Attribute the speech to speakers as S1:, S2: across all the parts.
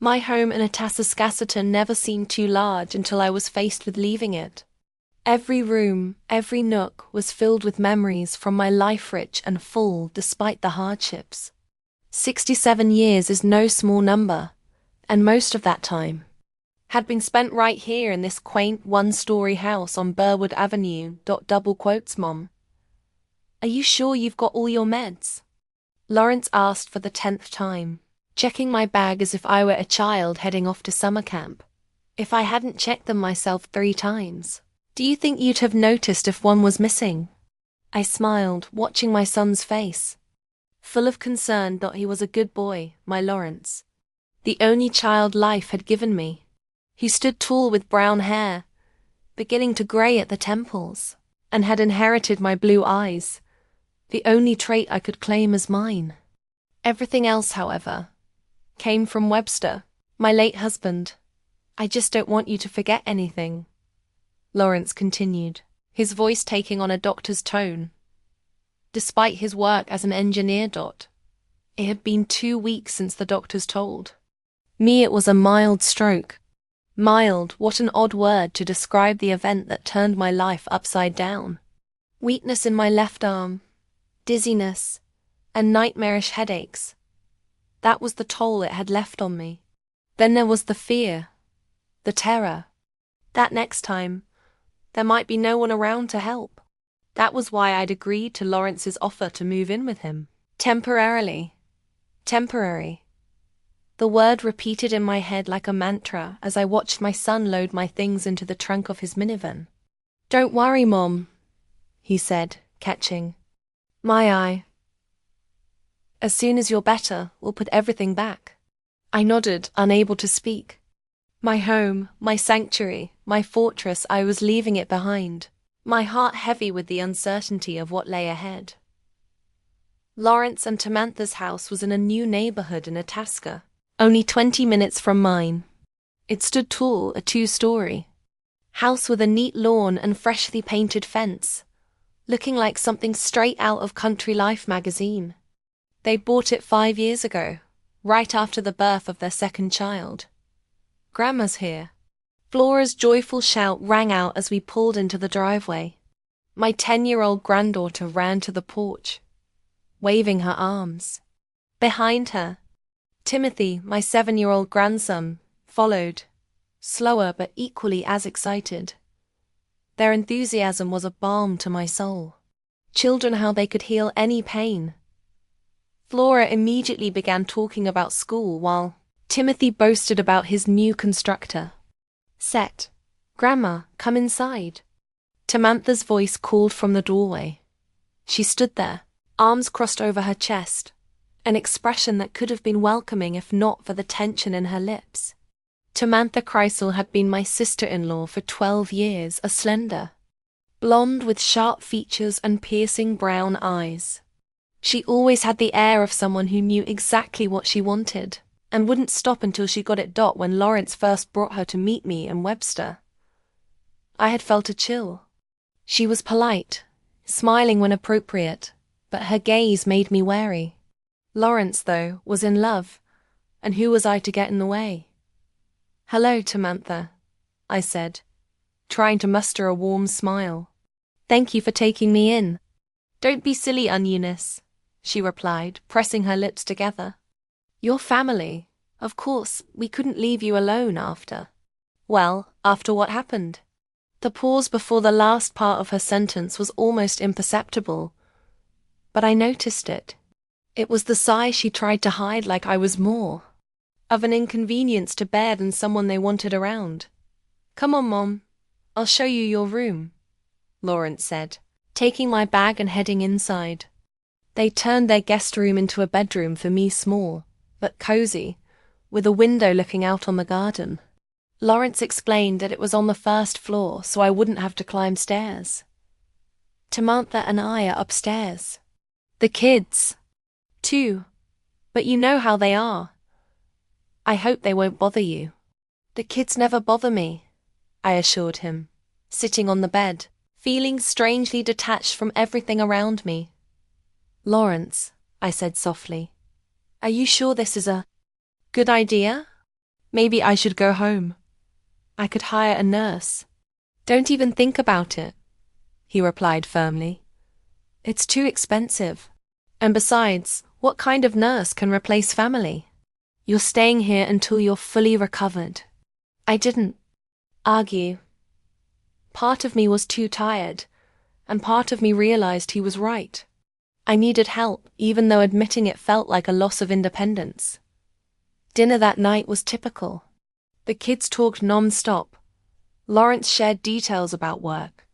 S1: My home in Atassaskasseton never seemed too large until I was faced with leaving it. Every room, every nook was filled with memories from my life, rich and full despite the hardships. 67 years is no small number, and most of that time had been spent right here in this quaint one-story house on Burwood Avenue. Double quotes, Mom. Are you sure you've got all your meds? Lawrence asked for the 10th time, checking my bag as if I were a child heading off to summer camp. If I hadn't checked them myself 3 times, do you think you'd have noticed if one was missing? I smiled, watching my son's face, full of concern that he was a good boy, my Lawrence, the only child life had given me. He stood tall with brown hair, beginning to grey at the temples, and had inherited my blue eyes, the only trait I could claim as mine. Everything else, however, came from Webster, my late husband. I just don't want you to forget anything, Lawrence continued, his voice taking on a doctor's tone. Despite his work as an engineer. It had been 2 weeks since the doctors told me it was a mild stroke. Mild, what an odd word to describe the event that turned my life upside down. Weakness in my left arm, dizziness, and nightmarish headaches. That was the toll it had left on me. Then there was the fear, the terror, that next time there might be no one around to help. That was why I'd agreed to Lawrence's offer to move in with him. Temporarily. Temporary. The word repeated in my head like a mantra as I watched my son load my things into the trunk of his minivan. Don't worry, Mom, he said, catching my eye. As soon as you're better, we'll put everything back. I nodded, unable to speak. My home, my sanctuary, my fortress, I was leaving it behind, my heart heavy with the uncertainty of what lay ahead. Lawrence and Tamantha's house was in a new neighborhood in Itasca, only 20 minutes from mine. It stood tall, a 2-story house with a neat lawn and freshly painted fence, looking like something straight out of Country Life magazine. They bought it 5 years ago, right after the birth of their 2nd child. Grandma's here. Flora's joyful shout rang out as we pulled into the driveway. My 10-year-old granddaughter ran to the porch, waving her arms. Behind her, Timothy, my 7-year-old grandson, followed, slower but equally as excited. Their enthusiasm was a balm to my soul. Children, how they could heal any pain. Flora immediately began talking about school while Timothy boasted about his new constructor. Set. Grandma, come inside. Tamantha's voice called from the doorway. She stood there, arms crossed over her chest, an expression that could have been welcoming if not for the tension in her lips. Tamantha Kreisel had been my sister-in-law for 12 years, a slender blonde with sharp features and piercing brown eyes. She always had the air of someone who knew exactly what she wanted, and wouldn't stop until she got it. When Lawrence first brought her to meet me in Webster, I had felt a chill. She was polite, smiling when appropriate, but her gaze made me wary. Lawrence, though, was in love, and who was I to get in the way? Hello, Tamantha, I said, trying to muster a warm smile. Thank you for taking me in. Don't be silly, Eunice, she replied, pressing her lips together. Your family. Of course, we couldn't leave you alone after. Well, after what happened? The pause before the last part of her sentence was almost imperceptible, but I noticed it. It was the sigh she tried to hide, like I was more of an inconvenience to bear than someone they wanted around. Come on, Mom. I'll show you your room, Lawrence said, taking my bag and heading inside. They turned their guest room into a bedroom for me, small but cozy, with a window looking out on the garden. Lawrence explained that it was on the 1st floor, so I wouldn't have to climb stairs. Tamantha and I are upstairs. The kids, too, but you know how they are. I hope they won't bother you. The kids never bother me, I assured him, sitting on the bed, feeling strangely detached from everything around me. Lawrence, I said softly, are you sure this is a good idea? Maybe I should go home. I could hire a nurse. Don't even think about it, he replied firmly. It's too expensive. And besides, what kind of nurse can replace family? You're staying here until you're fully recovered. I didn't argue. Part of me was too tired, and part of me realized he was right. I needed help, even though admitting it felt like a loss of independence. Dinner that night was typical. The kids talked non-stop. Lawrence shared details about work,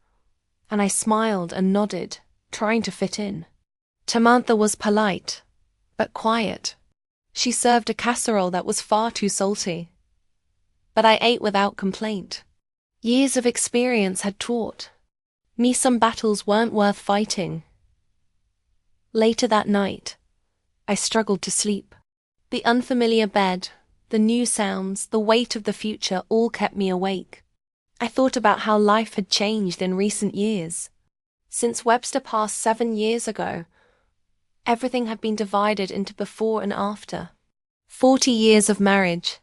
S1: and I smiled and nodded, trying to fit in. Tamantha was polite, but quiet. She served a casserole that was far too salty. But I ate without complaint. Years of experience had taught me some battles weren't worth fighting. Later that night, I struggled to sleep. The unfamiliar bed, the new sounds, the weight of the future all kept me awake. I thought about how life had changed in recent years. Since Webster passed 7 years ago, everything had been divided into before and after. 40 years of marriage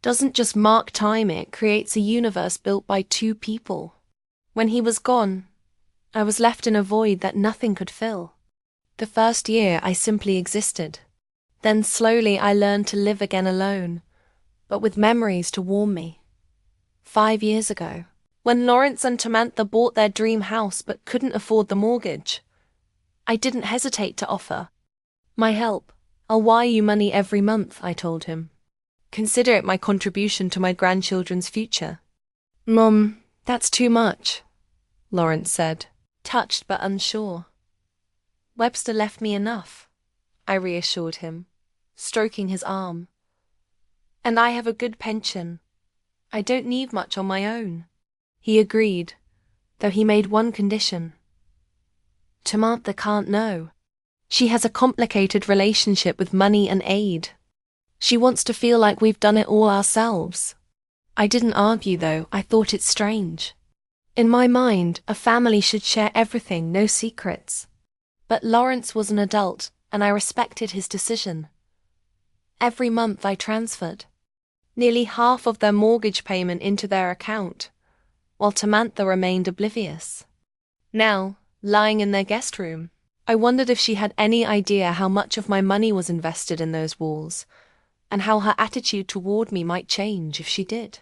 S1: doesn't just mark time, it creates a universe built by 2 people. When he was gone, I was left in a void that nothing could fill. The first year I simply existed. Then slowly I learned to live again alone, but with memories to warm me. 5 years ago, when Lawrence and Tamantha bought their dream house but couldn't afford the mortgage, I didn't hesitate to offer my help. I'll wire you money every month, I told him. Consider it my contribution to my grandchildren's future. Mom, that's too much, Lawrence said, touched but unsure. Webster left me enough, I reassured him, stroking his arm. And I have a good pension. I don't need much on my own. He agreed, though he made one condition. Tamantha can't know. She has a complicated relationship with money and aid. She wants to feel like we've done it all ourselves. I didn't argue though, I thought it strange. In my mind, a family should share everything, no secrets. But Lawrence was an adult, and I respected his decision. Every month I transferred nearly half of their mortgage payment into their account, while Tamantha remained oblivious. Now, lying in their guest room, I wondered if she had any idea how much of my money was invested in those walls, and how her attitude toward me might change if she did.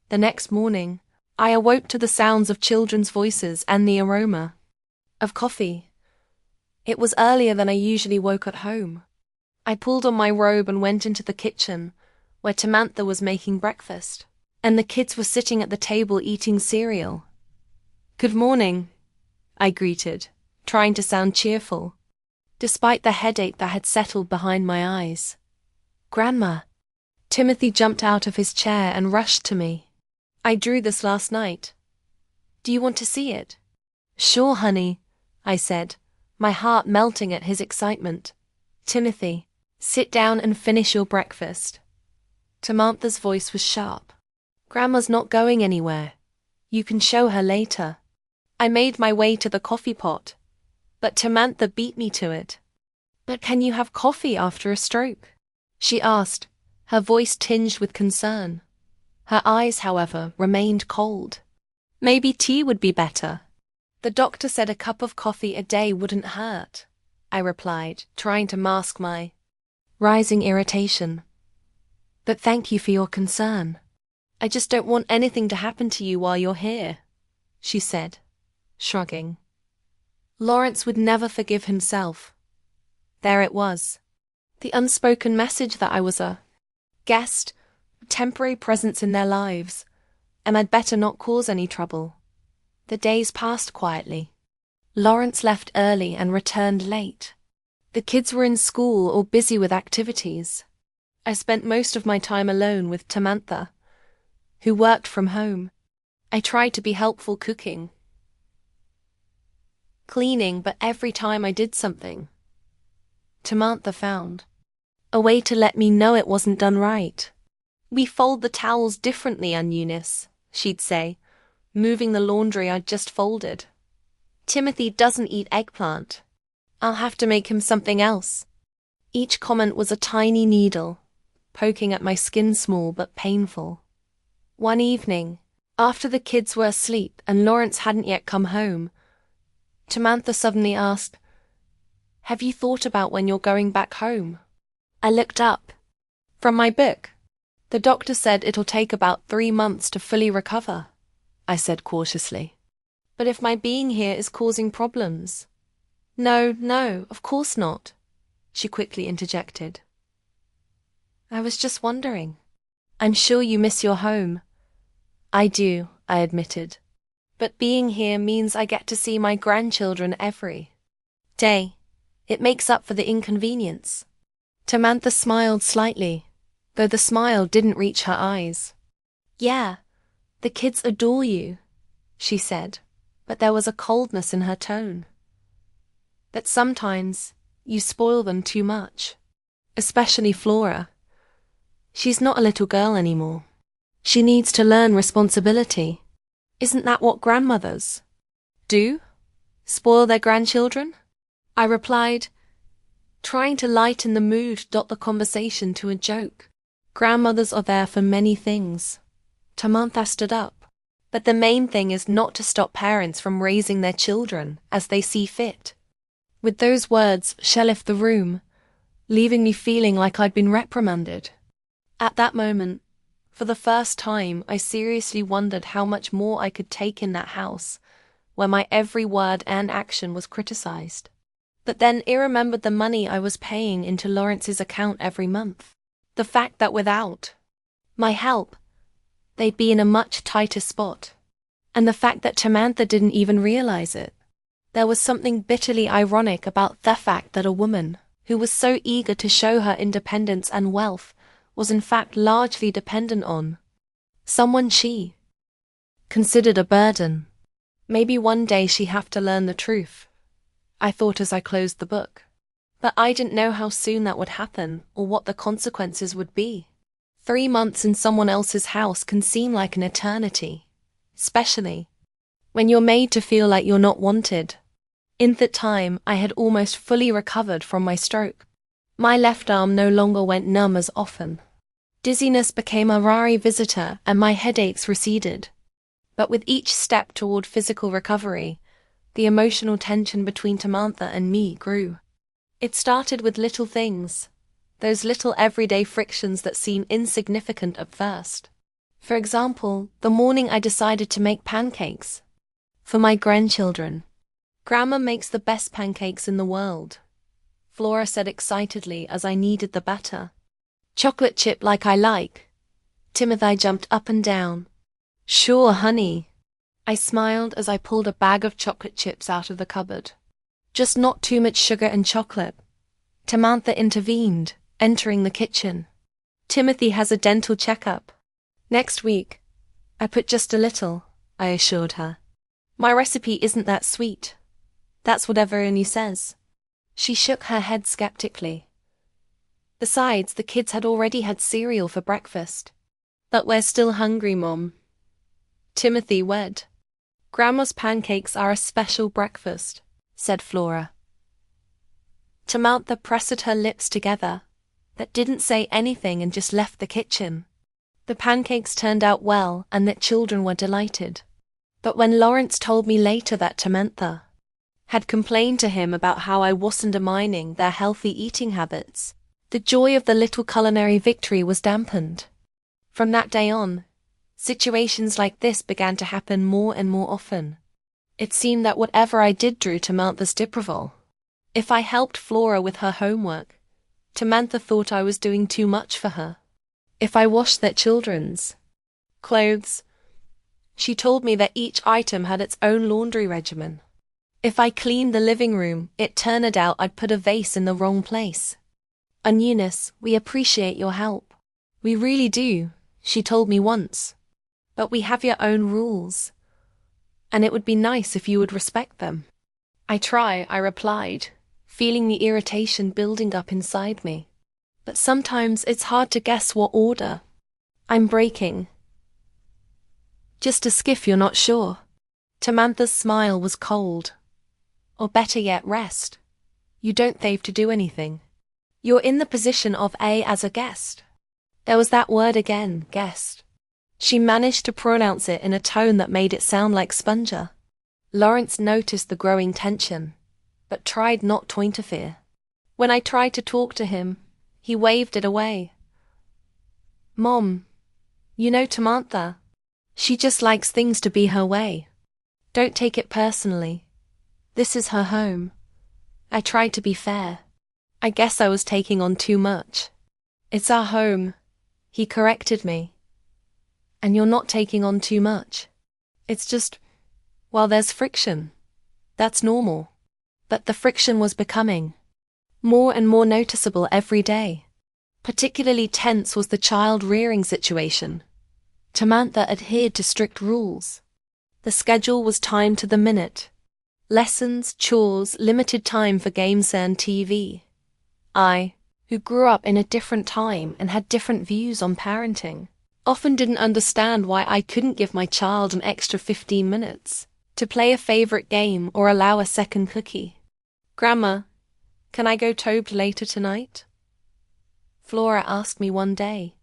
S1: The next morning, I awoke to the sounds of children's voices and the aroma of coffee. It was earlier than I usually woke at home. I pulled on my robe and went into the kitchen, where Tamantha was making breakfast, and the kids were sitting at the table eating cereal. Good morning, I greeted, trying to sound cheerful, despite the headache that had settled behind my eyes. Grandma. Timothy jumped out of his chair and rushed to me. I drew this last night. Do you want to see it? Sure, honey, I said, my heart melting at his excitement. Timothy, sit down and finish your breakfast. Tamantha's voice was sharp. Grandma's not going anywhere. You can show her later. I made my way to the coffee pot, but Tamantha beat me to it. But can you have coffee after a stroke? She asked, her voice tinged with concern. Her eyes, however, remained cold. Maybe tea would be better. The doctor said a cup of coffee a day wouldn't hurt, I replied, trying to mask my rising irritation. But thank you for your concern. I just don't want anything to happen to you while you're here, she said, shrugging. Lawrence would never forgive himself. There it was. The unspoken message that I was a guest, temporary presence in their lives, and I'd better not cause any trouble. The days passed quietly. Lawrence left early and returned late. The kids were in school or busy with activities. I spent most of my time alone with Tamantha, who worked from home. I tried to be helpful cooking, cleaning, but every time I did something, Tamantha found a way to let me know it wasn't done right. We fold the towels differently on Eunice, she'd say, moving the laundry I'd just folded. Timothy doesn't eat eggplant. I'll have to make him something else. Each comment was a tiny needle, poking at my skin, small but painful. One evening, after the kids were asleep and Lawrence hadn't yet come home, Samantha suddenly asked, "Have you thought about when you're going back home?" I looked up. "From my book. The doctor said it'll take about 3 months to fully recover," I said cautiously. "But if my being here is causing problems—" No, of course not," she quickly interjected. "I was just wondering. I'm sure you miss your home." "I do," I admitted. "But being here means I get to see my grandchildren every day. It makes up for the inconvenience." Samantha smiled slightly, though the smile didn't reach her eyes. "Yeah, the kids adore you," she said, but there was a coldness in her tone. "That sometimes you spoil them too much. Especially Flora. She's not a little girl anymore. She needs to learn responsibility. Isn't that what grandmothers do? Spoil their grandchildren?" I replied, trying to lighten the mood, the conversation to a joke. "Grandmothers are there for many things." Samantha stood up. "But the main thing is not to stop parents from raising their children as they see fit." With those words, she left the room, leaving me feeling like I'd been reprimanded. At that moment, for the first time, I seriously wondered how much more I could take in that house, where my every word and action was criticized. But then I remembered the money I was paying into Lawrence's account every month. The fact that without my help, they'd be in a much tighter spot. And the fact that Samantha didn't even realize it. There was something bitterly ironic about the fact that a woman, who was so eager to show her independence and wealth, was in fact largely dependent on someone she considered a burden. Maybe one day she'd have to learn the truth, I thought as I closed the book. But I didn't know how soon that would happen or what the consequences would be. 3 months in someone else's house can seem like an eternity, especially when you're made to feel like you're not wanted. In that time, I had almost fully recovered from my stroke. My left arm no longer went numb as often. Dizziness became a rare visitor and my headaches receded. But with each step toward physical recovery, the emotional tension between Samantha and me grew. It started with little things, those little everyday frictions that seem insignificant at first. For example, the morning I decided to make pancakes for my grandchildren. "Grandma makes the best pancakes in the world," Flora said excitedly as I kneaded the batter. "Chocolate chip like I like." Timothy jumped up and down. "Sure, honey." I smiled as I pulled a bag of chocolate chips out of the cupboard. "Just not too much sugar and chocolate," Samantha intervened, entering the kitchen. "Timothy has a dental checkup next week." "I put just a little," I assured her. "My recipe isn't that sweet. That's what everyone says." She shook her head skeptically. "Besides, the kids had already had cereal for breakfast." "But we're still hungry, Mom." Timothy wed. "Grandma's pancakes are a special breakfast," said Flora. Samantha pressed her lips together, but didn't say anything and just left the kitchen. The pancakes turned out well and the children were delighted. But when Lawrence told me later that Samantha had complained to him about how I wasn't undermining their healthy eating habits, the joy of the little culinary victory was dampened. From that day on, situations like this began to happen more and more often. It seemed that whatever I did drew Samantha's disapproval. If I helped Flora with her homework, Samantha thought I was doing too much for her. If I washed their children's clothes, she told me that each item had its own laundry regimen. If I cleaned the living room, it turned out I'd put a vase in the wrong place. "And Eunice, we appreciate your help. We really do," she told me once. "But we have your own rules, and it would be nice if you would respect them." I replied, feeling the irritation building up inside me. "But sometimes it's hard to guess what order I'm breaking. Just a skiff, you're not sure." Samantha's smile was cold. "Or better yet, rest. You don't have to do anything. You're in the position of as a guest." There was that word again, guest. She managed to pronounce it in a tone that made it sound like sponger. Lawrence noticed the growing tension, but tried not to interfere. When I tried to talk to him, he waved it away. Mom, you know Tamantha. She just likes things to be her way. Don't take it personally. This is her home. I tried to be fair. I guess I was taking on too much. It's our home, he corrected me. And you're not taking on too much. It's just, well, there's friction. That's normal. But the friction was becoming more and more noticeable every day. Particularly tense was the child rearing situation. Tamantha adhered to strict rules. The schedule was timed to the minute. Lessons, chores, limited time for games and TV. I, who grew up in a different time and had different views on parenting, often didn't understand why I couldn't give my child an extra 15 minutes to play a favorite game or allow a second cookie. Grandma, can I go Tobe later tonight? Flora asked me one day.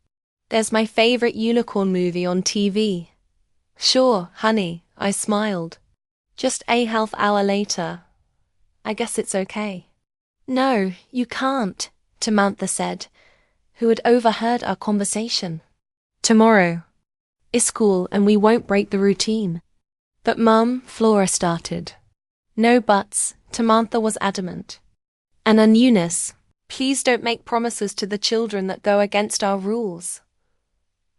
S1: There's my favorite unicorn movie on TV. Sure, honey, I smiled. Just a half hour later. I guess it's okay. No, you can't, Tamantha said, who had overheard our conversation. Tomorrow is school and we won't break the routine. But Mum, Flora started. No buts, Tamantha was adamant. And Eunice, please don't make promises to the children that go against our rules.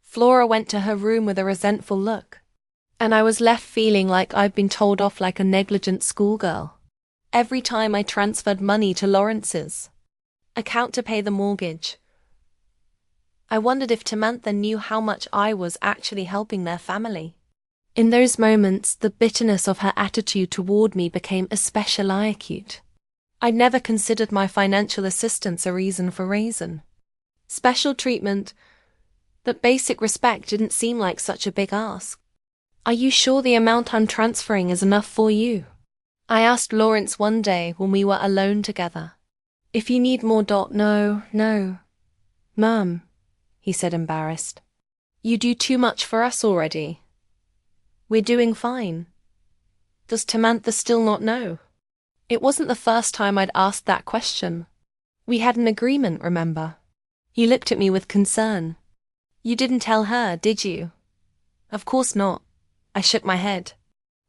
S1: Flora went to her room with a resentful look, and I was left feeling like I'd been told off like a negligent schoolgirl. Every time I transferred money to Lawrence's account to pay the mortgage, I wondered if Tamantha knew how much I was actually helping their family. In those moments, the bitterness of her attitude toward me became especially acute. I'd never considered my financial assistance a reason for reason. Special treatment, that basic respect didn't seem like such a big ask. Are you sure the amount I'm transferring is enough for you? I asked Lawrence one day when we were alone together. If you need more. No. Mum, he said embarrassed. You do too much for us already. We're doing fine. Does Tamantha still not know? It wasn't the first time I'd asked that question. We had an agreement, remember? He looked at me with concern. You didn't tell her, did you? Of course not. I shook my head.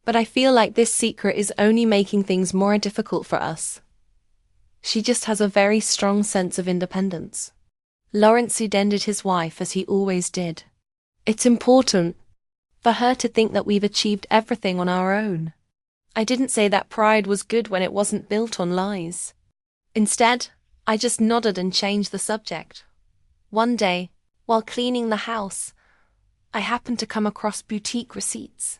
S1: But I feel like this secret is only making things more difficult for us. She just has a very strong sense of independence. Lawrence ended his wife as he always did. It's important for her to think that we've achieved everything on our own. I didn't say that pride was good when it wasn't built on lies. Instead, I just nodded and changed the subject. One day, while cleaning the house, I happened to come across boutique receipts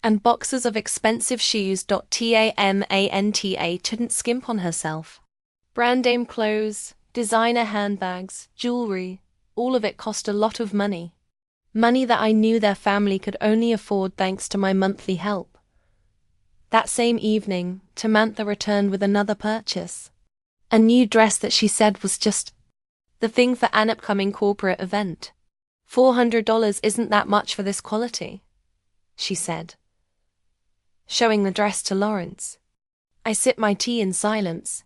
S1: and boxes of expensive shoes. Tamantha couldn't skimp on herself. Brand name clothes, designer handbags, jewelry, all of it cost a lot of money. Money that I knew their family could only afford thanks to my monthly help. That same evening, Tamantha returned with another purchase. A new dress that she said was just the thing for an upcoming corporate event. $400 isn't that much for this quality, she said, showing the dress to Lawrence. I sipped my tea in silence,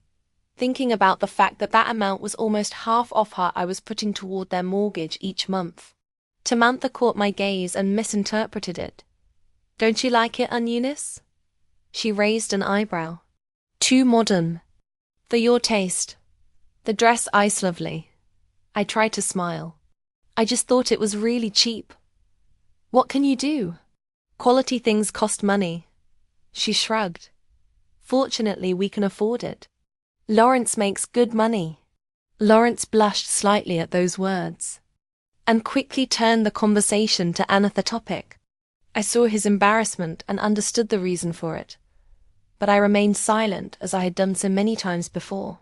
S1: thinking about the fact that that amount was almost half off what I was putting toward their mortgage each month. Tamantha caught my gaze and misinterpreted it. Don't you like it, Eunice? She raised an eyebrow. Too modern. For your taste. The dress is lovely. I tried to smile. I just thought it was really cheap. What can you do? Quality things cost money. She shrugged. Fortunately, we can afford it. Lawrence makes good money. Lawrence blushed slightly at those words, and quickly turned the conversation to another topic. I saw his embarrassment and understood the reason for it, but I remained silent as I had done so many times before.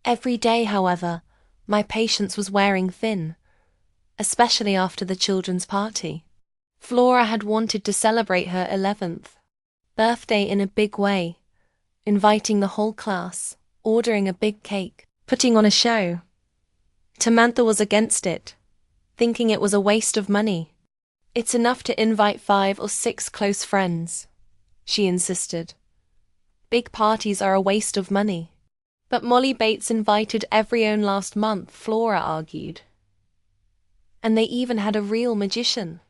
S1: Every day, however, my patience was wearing thin, especially after the children's party. Flora had wanted to celebrate her 11th birthday in a big way, inviting the whole class, ordering a big cake, putting on a show. Tamantha was against it. thinking it was a waste of money. It's enough to invite 5 or 6 close friends, she insisted. Big parties are a waste of money. But Molly Bates invited everyone last month, Flora argued. And they even had a real magician.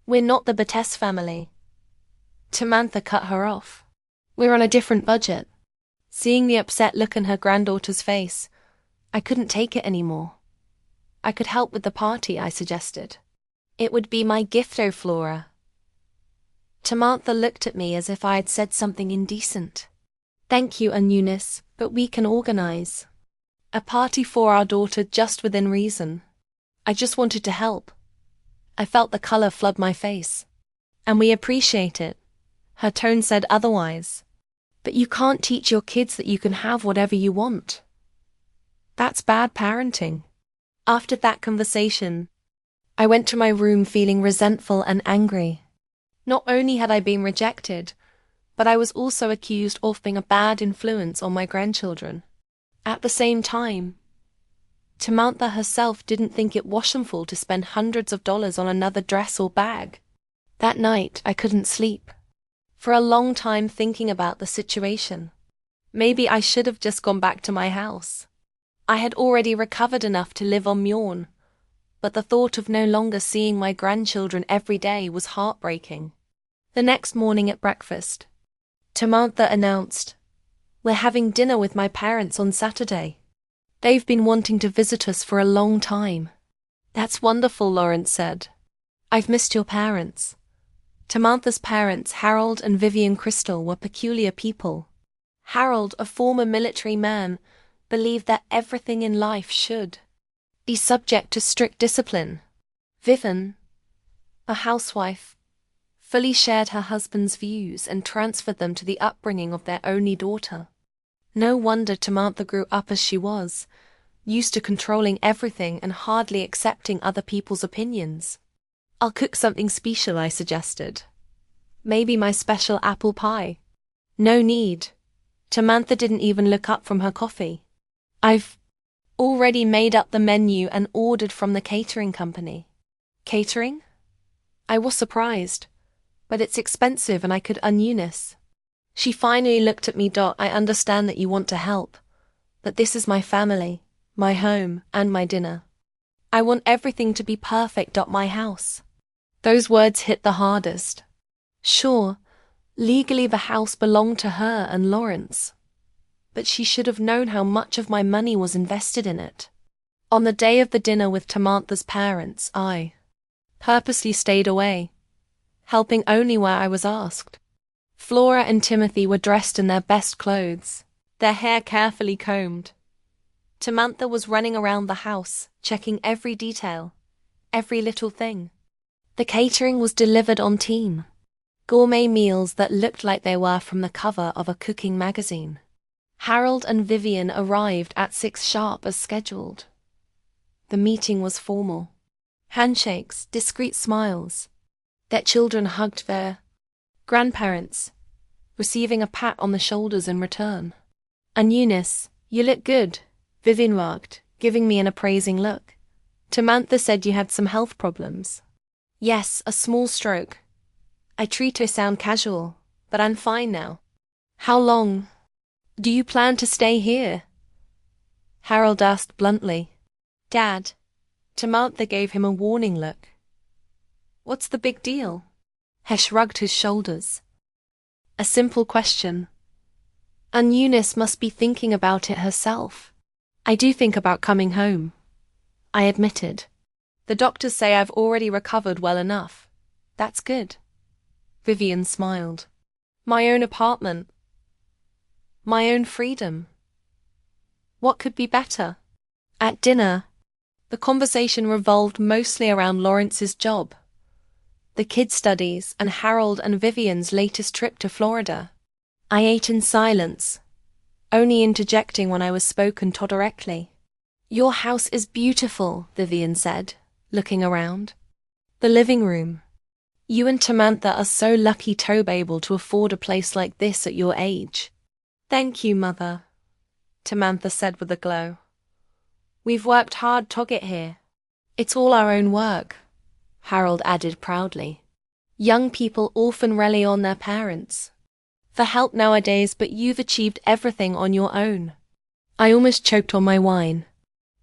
S1: We're not the Bates family. Samantha cut her off. We're on a different budget. Seeing the upset look in her granddaughter's face, I couldn't take it anymore. I could help with the party, I suggested. It would be my gift, oh Flora. Samantha looked at me as if I had said something indecent. Thank you, Eunice, but we can organize a party for our daughter just within reason. I just wanted to help. I felt the color flood my face. And we appreciate it. Her tone said otherwise. But you can't teach your kids that you can have whatever you want. That's bad parenting. After that conversation, I went to my room feeling resentful and angry. Not only had I been rejected, but I was also accused of being a bad influence on my grandchildren. At the same time, Samantha herself didn't think it was shameful to spend hundreds of dollars on another dress or bag. That night, I couldn't sleep. For a long time thinking about the situation. Maybe I should have just gone back to my house. I had already recovered enough to live on Mjorn, but the thought of no longer seeing my grandchildren every day was heartbreaking. The next morning at breakfast, Samantha announced, "We're having dinner with my parents on Saturday. They've been wanting to visit us for a long time." "That's wonderful," Lawrence said. "I've missed your parents." Samantha's parents, Harold and Vivian Crystal, were peculiar people. Harold, a former military man, believed that everything in life should be subject to strict discipline. Vivian, a housewife, fully shared her husband's views and transferred them to the upbringing of their only daughter. No wonder Samantha grew up as she was, used to controlling everything and hardly accepting other people's opinions. "I'll cook something special," I suggested. "Maybe my special apple pie." "No need." Samantha didn't even look up from her coffee. "I've already made up the menu and ordered from the catering company." "Catering?" I was surprised. "But it's expensive and I could earn Eunice." She finally looked at me. "I understand that you want to help, but this is my family, my home, and my dinner. I want everything to be perfect. My house." Those words hit the hardest. Sure, legally the house belonged to her and Lawrence, but she should have known how much of my money was invested in it. On the day of the dinner with Samantha's parents, I purposely stayed away, helping only where I was asked. Flora and Timothy were dressed in their best clothes, their hair carefully combed. Samantha was running around the house, checking every detail, every little thing. The catering was delivered on time. Gourmet meals that looked like they were from the cover of a cooking magazine. Harold and Vivian arrived at 6 sharp as scheduled. The meeting was formal. Handshakes, discreet smiles. Their children hugged their grandparents, receiving a pat on the shoulders in return. "And Eunice, you look good," Vivian remarked, giving me an appraising look. "Samantha said you had some health problems." "Yes, a small stroke. I try to sound casual, but I'm fine now." "How long do you plan to stay here?" Harold asked bluntly. "Dad," Samantha gave him a warning look. "What's the big deal?" He shrugged his shoulders. "A simple question. And Eunice must be thinking about it herself." "I do think about coming home," I admitted. "The doctors say I've already recovered well enough." "That's good." Vivian smiled. "My own apartment. My own freedom. What could be better?" At dinner, the conversation revolved mostly around Lawrence's job, the kids' studies, and Harold and Vivian's latest trip to Florida. I ate in silence, only interjecting when I was spoken to directly. "Your house is beautiful," Vivian said, looking around. "The living room. You and Samantha are so lucky to be able to afford a place like this at your age." "Thank you, Mother," Samantha said with a glow. "We've worked hard to get here. It's all our own work, Harold added proudly. Young people often rely on their parents for help nowadays, but you've achieved everything on your own. I almost choked on my wine.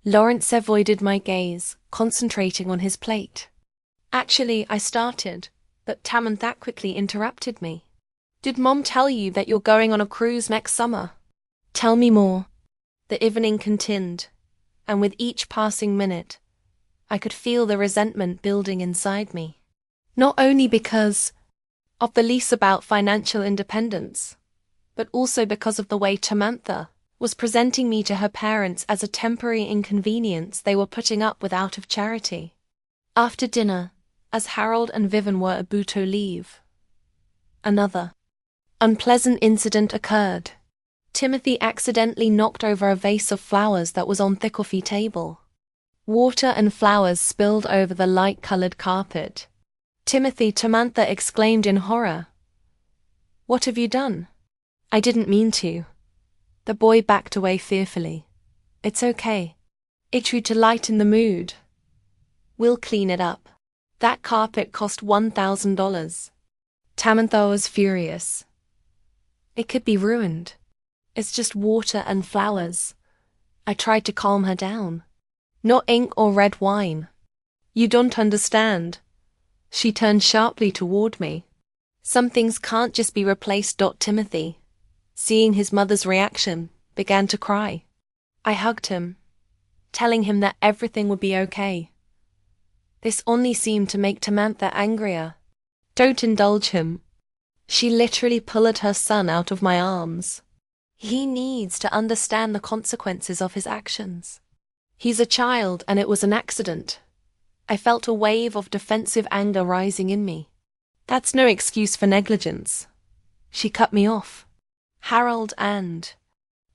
S1: Lawrence avoided my gaze, concentrating on his plate. Actually, I started, but Tamantha quickly interrupted me. Did Mom tell you that you're going on a cruise next summer? Tell me more. The evening continued, and with each passing minute, I could feel the resentment building inside me. Not only because of the lease about financial independence, but also because of the way Tamantha was presenting me to her parents as a temporary inconvenience they were putting up with out of charity. After dinner, as Harold and Vivian were about to leave, another unpleasant incident occurred. Timothy accidentally knocked over a vase of flowers that was on the coffee table. Water and flowers spilled over the light-colored carpet. Tamantha exclaimed in horror. What have you done? I didn't mean to. The boy backed away fearfully. It's okay. It tried to lighten the mood. We'll clean it up. That carpet cost $1,000. Tamantha was furious. It could be ruined. It's just water and flowers. I tried to calm her down. Not ink or red wine. You don't understand. She turned sharply toward me. Some things can't just be replaced. Timothy, seeing his mother's reaction, began to cry. I hugged him, telling him that everything would be okay. This only seemed to make Tamantha angrier. Don't indulge him. She literally pulled her son out of my arms. He needs to understand the consequences of his actions. He's a child and it was an accident. I felt a wave of defensive anger rising in me. That's no excuse for negligence. She cut me off. Harold and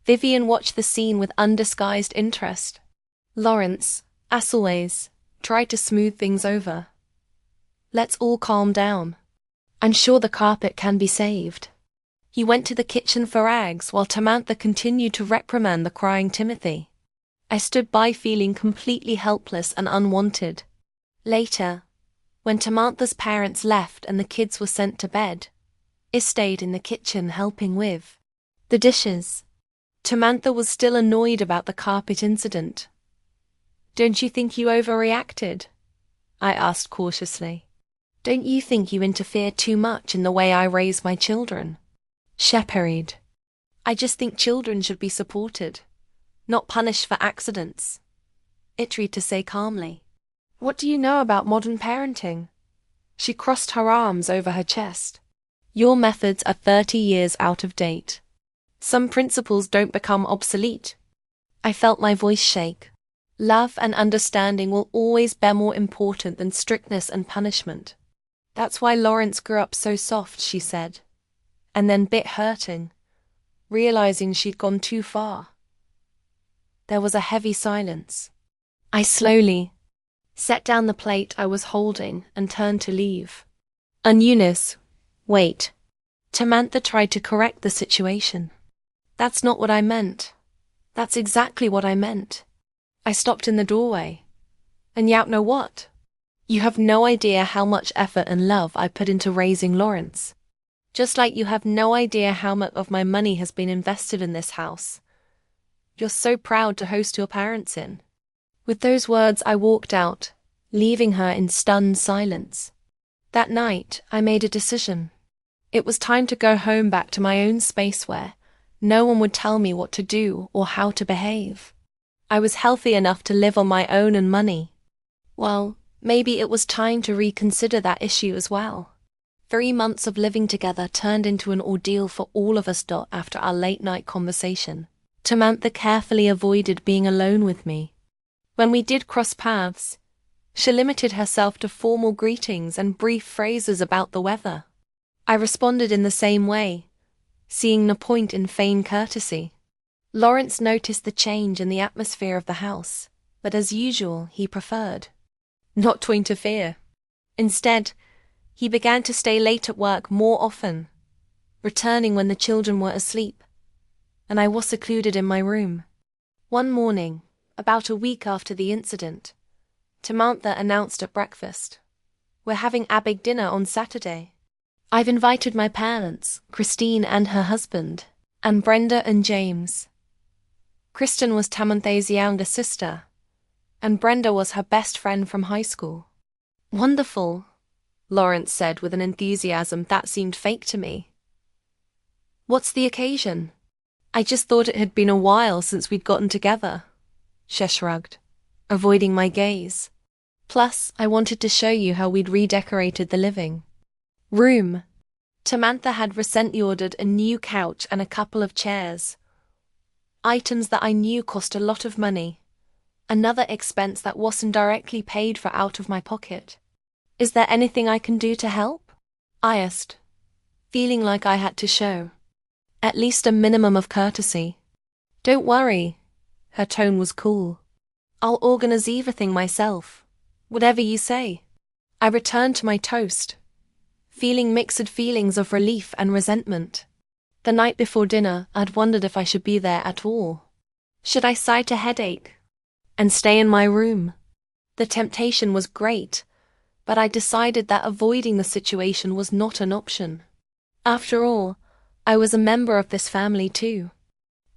S1: Vivian watched the scene with undisguised interest. Lawrence, as always, tried to smooth things over. Let's all calm down. I'm sure the carpet can be saved. He went to the kitchen for rags while Tamantha continued to reprimand the crying Timothy. I stood by feeling completely helpless and unwanted. Later, when Tamantha's parents left and the kids were sent to bed, I stayed in the kitchen helping with the dishes. Tamantha was still annoyed about the carpet incident. Don't you think you overreacted? I asked cautiously. Don't you think you interfere too much in the way I raise my children? Shepherd. I just think children should be supported, not punished for accidents. It tried to say calmly. What do you know about modern parenting? She crossed her arms over her chest. Your methods are 30 years out of date. Some principles don't become obsolete. I felt my voice shake. Love and understanding will always be more important than strictness and punishment. That's why Lawrence grew up so soft, she said, and then bit hurting, realizing she'd gone too far. There was a heavy silence. I slowly set down the plate I was holding and turned to leave. Eunice, wait. Tamantha tried to correct the situation. That's not what I meant. That's exactly what I meant. I stopped in the doorway. And you know what? You have no idea how much effort and love I put into raising Lawrence. Just like you have no idea how much of my money has been invested in this house. You're so proud to host your parents in. With those words I walked out, leaving her in stunned silence. That night I made a decision. It was time to go home back to my own space where no one would tell me what to do or how to behave. I was healthy enough to live on my own and money. Well, maybe it was time to reconsider that issue as well. 3 months of living together turned into an ordeal for all of us. After our late-night conversation, Tamantha carefully avoided being alone with me. When we did cross paths, she limited herself to formal greetings and brief phrases about the weather. I responded in the same way, seeing no point in feigned courtesy. Lawrence noticed the change in the atmosphere of the house, but as usual, he preferred not to interfere. Instead, he began to stay late at work more often, returning when the children were asleep, and I was secluded in my room. One morning, about a week after the incident, Tamantha announced at breakfast. We're having a big dinner on Saturday. I've invited my parents, Christine and her husband, and Brenda and James. Kristen was Tamantha's younger sister, and Brenda was her best friend from high school. Wonderful, Lawrence said with an enthusiasm that seemed fake to me. What's the occasion? I just thought it had been a while since we'd gotten together. She shrugged, avoiding my gaze. Plus, I wanted to show you how we'd redecorated the living room. Tamantha had recently ordered a new couch and a couple of chairs. Items that I knew cost a lot of money. Another expense that wasn't directly paid for out of my pocket. Is there anything I can do to help? I asked, feeling like I had to show at least a minimum of courtesy. Don't worry. Her tone was cool. I'll organize everything myself. Whatever you say. I returned to my toast, feeling mixed feelings of relief and resentment. The night before dinner, I'd wondered if I should be there at all. Should I cite a headache and stay in my room? The temptation was great, but I decided that avoiding the situation was not an option. After all, I was a member of this family too,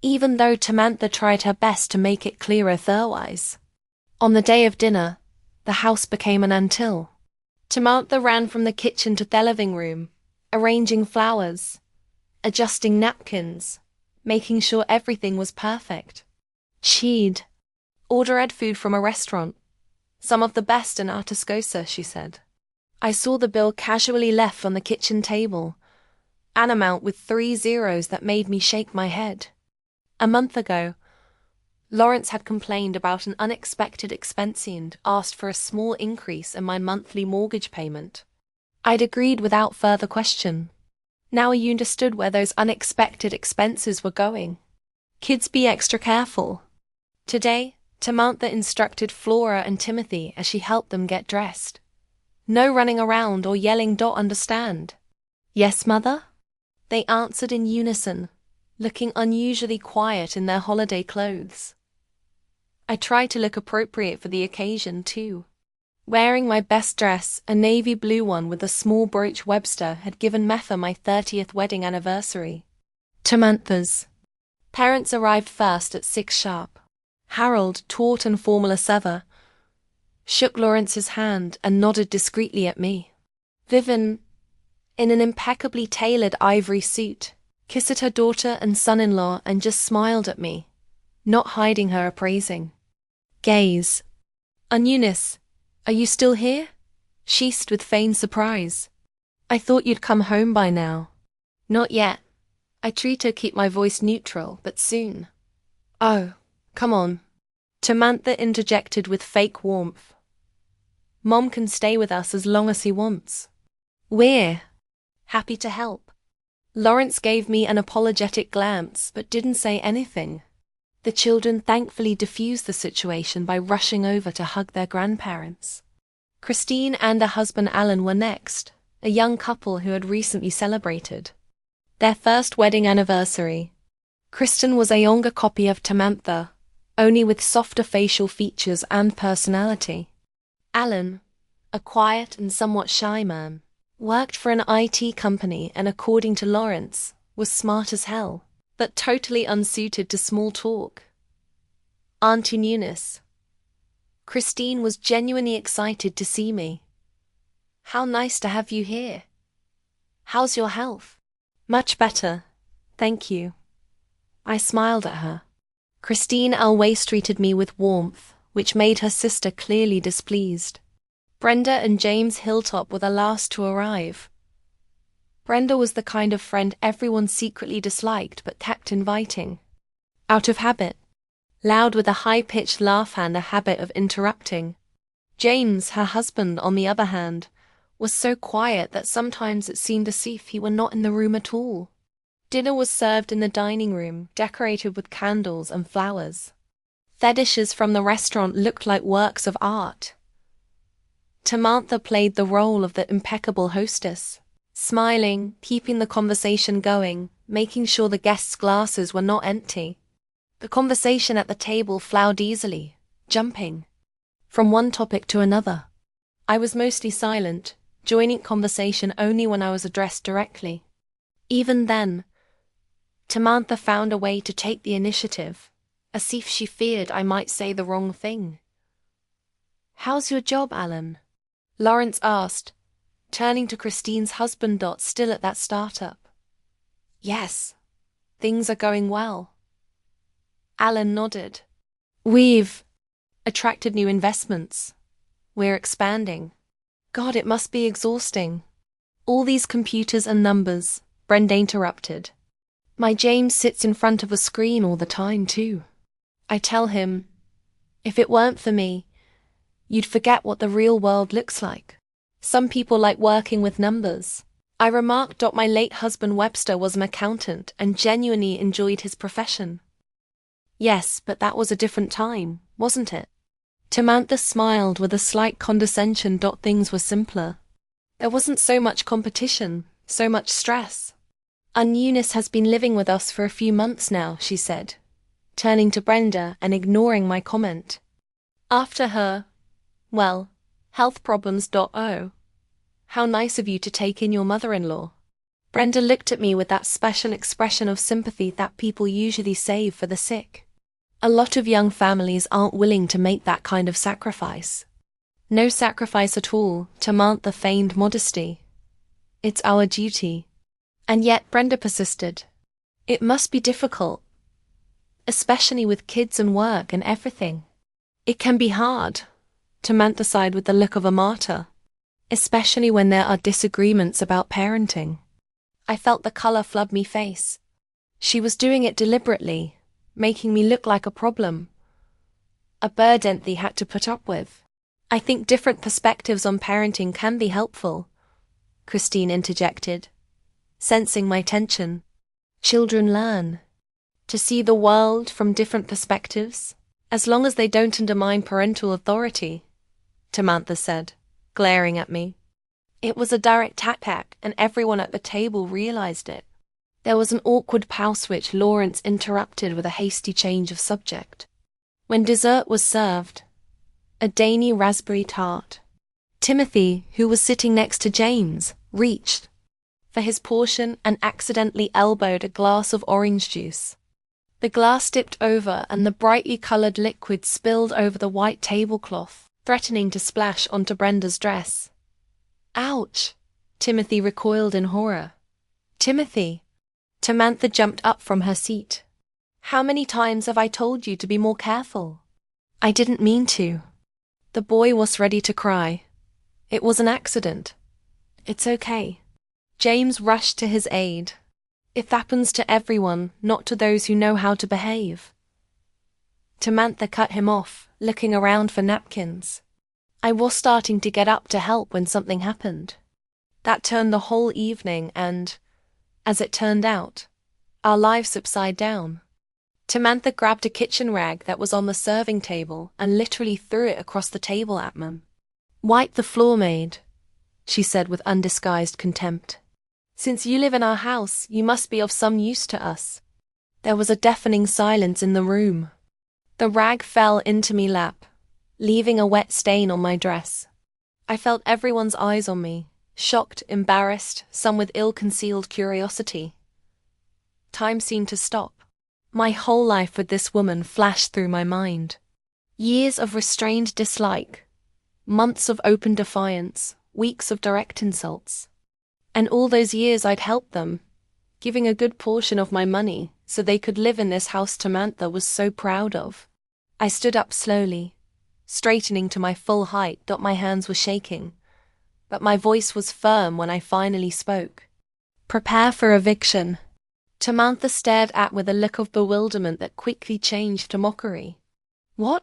S1: even though Tamantha tried her best to make it clear otherwise. On the day of dinner, the house became an until. Tamantha ran from the kitchen to the living room, arranging flowers, adjusting napkins, making sure everything was perfect. She'd ordered food from a restaurant, some of the best in Artascosa, she said. I saw the bill casually left on the kitchen table, an amount with 3 zeros that made me shake my head. A month ago, Lawrence had complained about an unexpected expense and asked for a small increase in my monthly mortgage payment. I'd agreed without further question. Now you understood where those unexpected expenses were going. Kids, be extra careful. Today, Tamantha instructed Flora and Timothy as she helped them get dressed. No running around or yelling, "Don't understand." Yes, Mother? They answered in unison, looking unusually quiet in their holiday clothes. I tried to look appropriate for the occasion, too. Wearing my best dress, a navy blue one with a small brooch Webster had given Metha my 30th wedding anniversary. Tamantha's parents arrived first at 6 sharp. Harold, taut and formal as ever, shook Lawrence's hand and nodded discreetly at me. Vivian, in an impeccably tailored ivory suit, kissed her daughter and son-in-law and just smiled at me, not hiding her appraising gaze. Eunice, are you still here? She asked with feigned surprise. I thought you'd come home by now. Not yet. I tried to keep my voice neutral, but soon. Oh, come on. Tamantha interjected with fake warmth. Mom can stay with us as long as he wants. We're happy to help. Lawrence gave me an apologetic glance, but didn't say anything. The children thankfully diffused the situation by rushing over to hug their grandparents. Christine and her husband Alan were next, a young couple who had recently celebrated their first wedding anniversary. Kristen was a younger copy of Tamantha, only with softer facial features and personality. Alan, a quiet and somewhat shy man, worked for an IT company and, according to Lawrence, was smart as hell, but totally unsuited to small talk. Auntie Eunice. Christine was genuinely excited to see me. How nice to have you here. How's your health? Much better, thank you. I smiled at her. Christine always treated me with warmth, which made her sister clearly displeased. Brenda and James Hilltop were the last to arrive. Brenda was the kind of friend everyone secretly disliked but kept inviting. Out of habit. Loud with a high-pitched laugh and a habit of interrupting. James, her husband, on the other hand, was so quiet that sometimes it seemed as if he were not in the room at all. Dinner was served in the dining room, decorated with candles and flowers. The dishes from the restaurant looked like works of art. Tamantha played the role of the impeccable hostess, smiling, keeping the conversation going, making sure the guests' glasses were not empty. The conversation at the table flowed easily, jumping from one topic to another. I was mostly silent, joining conversation only when I was addressed directly. Even then, Samantha found a way to take the initiative, as if she feared I might say the wrong thing. "How's your job, Alan?" Lawrence asked, turning to Christine's husband. Still at that startup. "Yes, things are going well." Alan nodded. "We've attracted new investments. We're expanding." "God, it must be exhausting. All these computers and numbers," Brenda interrupted. "My James sits in front of a screen all the time, too. I tell him, if it weren't for me, you'd forget what the real world looks like. Some people like working with numbers." I remarked. My late husband Webster was an accountant and genuinely enjoyed his profession. "Yes, but that was a different time, wasn't it?" Samantha smiled with a slight condescension. "Things were simpler. There wasn't so much competition, so much stress. Our newness has been living with us for a few months now," she said, turning to Brenda and ignoring my comment. "After her, well, health problems. Oh, how nice of you to take in your mother-in-law." Brenda looked at me with that special expression of sympathy that people usually save for the sick. A lot of young families aren't willing to make that kind of sacrifice. "No sacrifice at all," Samantha feigned modesty. "It's our duty." And yet Brenda persisted. "It must be difficult, especially with kids and work and everything." "It can be hard," Samantha sighed with the look of a martyr, "especially when there are disagreements about parenting." I felt the color flood my face. She was doing it deliberately, making me look like a problem, a burden they had to put up with. "I think different perspectives on parenting can be helpful," Christine interjected, sensing my tension. "Children learn to see the world from different perspectives, as long as they don't undermine parental authority," Samantha said, glaring at me. It was a direct attack, and everyone at the table realized it. There was an awkward pause which Lawrence interrupted with a hasty change of subject. When dessert was served, a dainty raspberry tart, Timothy, who was sitting next to James, reached for his portion and accidentally elbowed a glass of orange juice. The glass tipped over and the brightly colored liquid spilled over the white tablecloth, threatening to splash onto Brenda's dress. "Ouch!" Timothy recoiled in horror. "Timothy!" Samantha jumped up from her seat. "How many times have I told you to be more careful?" "I didn't mean to." The boy was ready to cry. "It was an accident. It's okay." James rushed to his aid. "It happens to everyone, not to those who know how to behave." Samantha cut him off, looking around for napkins. I was starting to get up to help when something happened. That turned the whole evening and, as it turned out, our lives upside down. Samantha grabbed a kitchen rag that was on the serving table and literally threw it across the table at me. "Wipe the floor, maid," she said with undisguised contempt. "Since you live in our house, you must be of some use to us." There was a deafening silence in the room. The rag fell into me lap, leaving a wet stain on my dress. I felt everyone's eyes on me, shocked, embarrassed, some with ill-concealed curiosity. Time seemed to stop. My whole life with this woman flashed through my mind. Years of restrained dislike, months of open defiance, weeks of direct insults. And all those years I'd helped them, giving a good portion of my money so they could live in this house Samantha was so proud of. I stood up slowly, straightening to my full height. My hands were shaking, but my voice was firm when I finally spoke. "Prepare for eviction." Samantha stared at me with a look of bewilderment that quickly changed to mockery. "What?"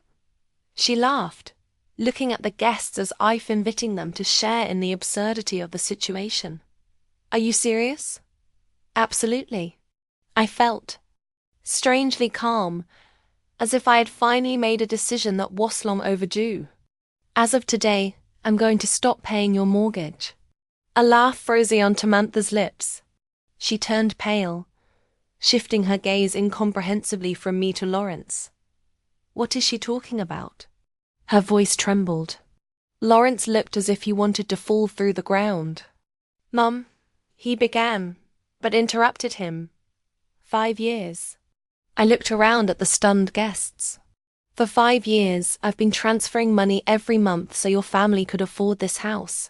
S1: She laughed, looking at the guests as if inviting them to share in the absurdity of the situation. "Are you serious?" "Absolutely." I felt strangely calm, as if I had finally made a decision that was long overdue. "As of today, I'm going to stop paying your mortgage." A laugh froze on Samantha's lips. She turned pale, shifting her gaze incomprehensibly from me to Lawrence. "What is she talking about?" Her voice trembled. Lawrence looked as if he wanted to fall through the ground. "Mum," he began, but interrupted him. 5 years. I looked around at the stunned guests. "For 5 years, I've been transferring money every month so your family could afford this house.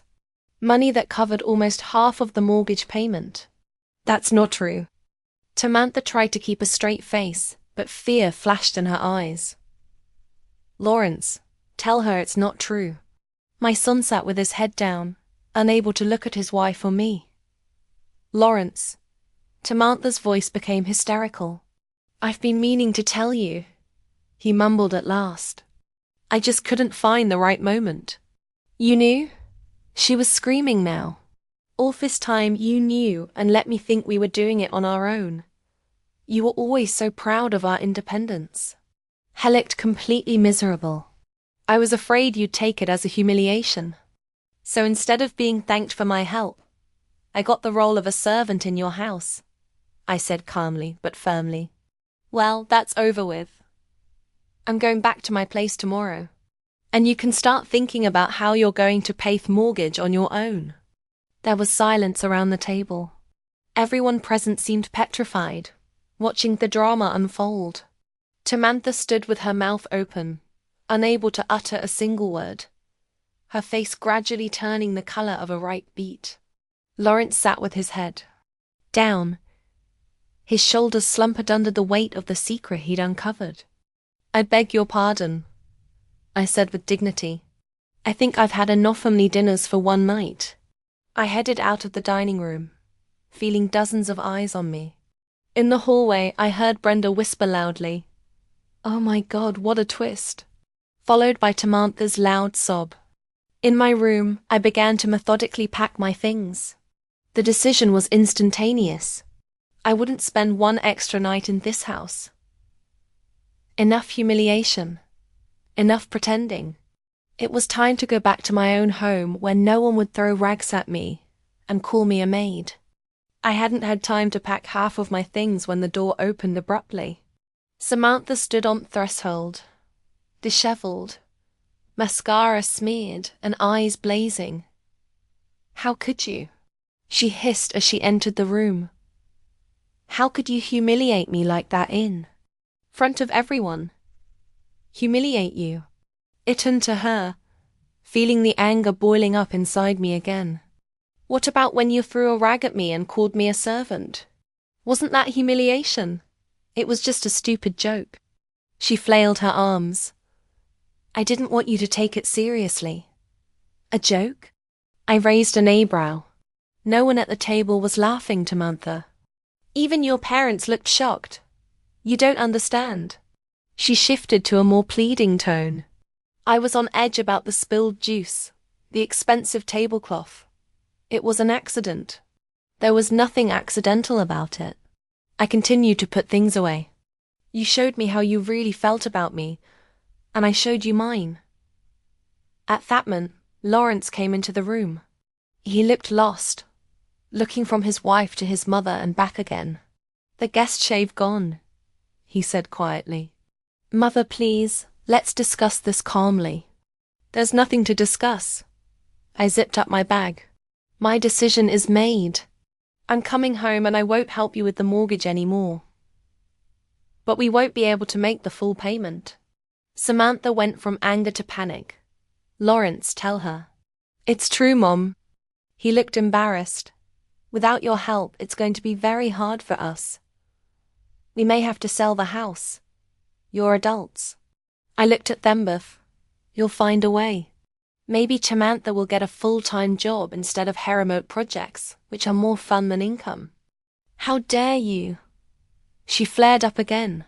S1: Money that covered almost half of the mortgage payment." "That's not true." Samantha tried to keep a straight face, but fear flashed in her eyes. "Lawrence, tell her it's not true." My son sat with his head down, unable to look at his wife or me. "Lawrence." Samantha's voice became hysterical. "I've been meaning to tell you," he mumbled at last. "I just couldn't find the right moment." "You knew?" She was screaming now. "All this time you knew and let me think we were doing it on our own. You were always so proud of our independence." I looked completely miserable. "I was afraid you'd take it as a humiliation. So instead of being thanked for my help, I got the role of a servant in your house," I said calmly but firmly. "Well, that's over with. I'm going back to my place tomorrow. And you can start thinking about how you're going to pay the mortgage on your own." There was silence around the table. Everyone present seemed petrified, watching the drama unfold. Samantha stood with her mouth open, unable to utter a single word, her face gradually turning the color of a ripe beet. Lawrence sat with his head down, his shoulders slumped under the weight of the secret he'd uncovered. "I beg your pardon," I said with dignity. "I think I've had enough family dinners for one night." I headed out of the dining room, feeling dozens of eyes on me. In the hallway, I heard Brenda whisper loudly, "Oh my God, what a twist," followed by Samantha's loud sob. In my room, I began to methodically pack my things. The decision was instantaneous. I wouldn't spend one extra night in this house. Enough humiliation. Enough pretending. It was time to go back to my own home where no one would throw rags at me and call me a maid. I hadn't had time to pack half of my things when the door opened abruptly. Samantha stood on threshold, disheveled, mascara smeared and eyes blazing. "How could you?" she hissed as she entered the room. "How could you humiliate me like that in front of everyone?" "Humiliate you?" It turned to her, feeling the anger boiling up inside me again. "What about when you threw a rag at me and called me a servant? Wasn't that humiliation? It was just a stupid joke." She flailed her arms. "I didn't want you to take it seriously." "A joke?" I raised an eyebrow. No one at the table was laughing, Samantha. Even your parents looked shocked. "You don't understand." She shifted to a more pleading tone. "I was on edge about the spilled juice, the expensive tablecloth. It was an accident." There was nothing accidental about it. I continued to put things away. "You showed me how you really felt about me, and I showed you mine." At that moment, Lawrence came into the room. He looked lost, looking from his wife to his mother and back again. "The guest shave gone," he said quietly. "Mother, please, let's discuss this calmly." "There's nothing to discuss." I zipped up my bag. "My decision is made. I'm coming home and I won't help you with the mortgage anymore. But we won't be able to make the full payment." Samantha went from anger to panic. "Lawrence, tell her." "It's true, Mom." He looked embarrassed. "Without your help, it's going to be very hard for us. We may have to sell the house. You're adults." I looked at them both. "You'll find a way. Maybe Samantha will get a full-time job instead of hair remote projects, which are more fun than income." "How dare you?" She flared up again.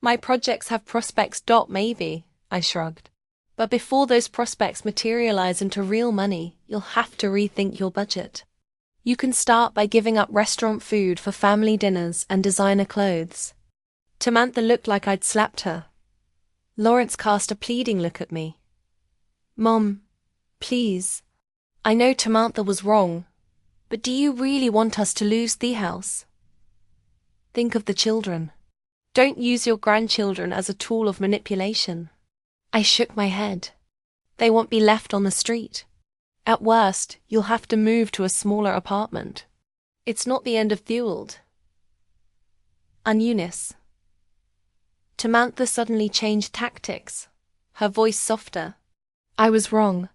S1: "My projects have prospects. Maybe," I shrugged. "But before those prospects materialize into real money, you'll have to rethink your budget. You can start by giving up restaurant food for family dinners and designer clothes." Samantha looked like I'd slapped her. Lawrence cast a pleading look at me. "Mom, please. I know Samantha was wrong, but do you really want us to lose the house? Think of the children. Don't use your grandchildren as a tool of manipulation." I shook my head. They won't be left on the street. At worst, you'll have to move to a smaller apartment. It's not the end of the world. Eunice. Tamantha suddenly changed tactics, her voice softer. I was wrong.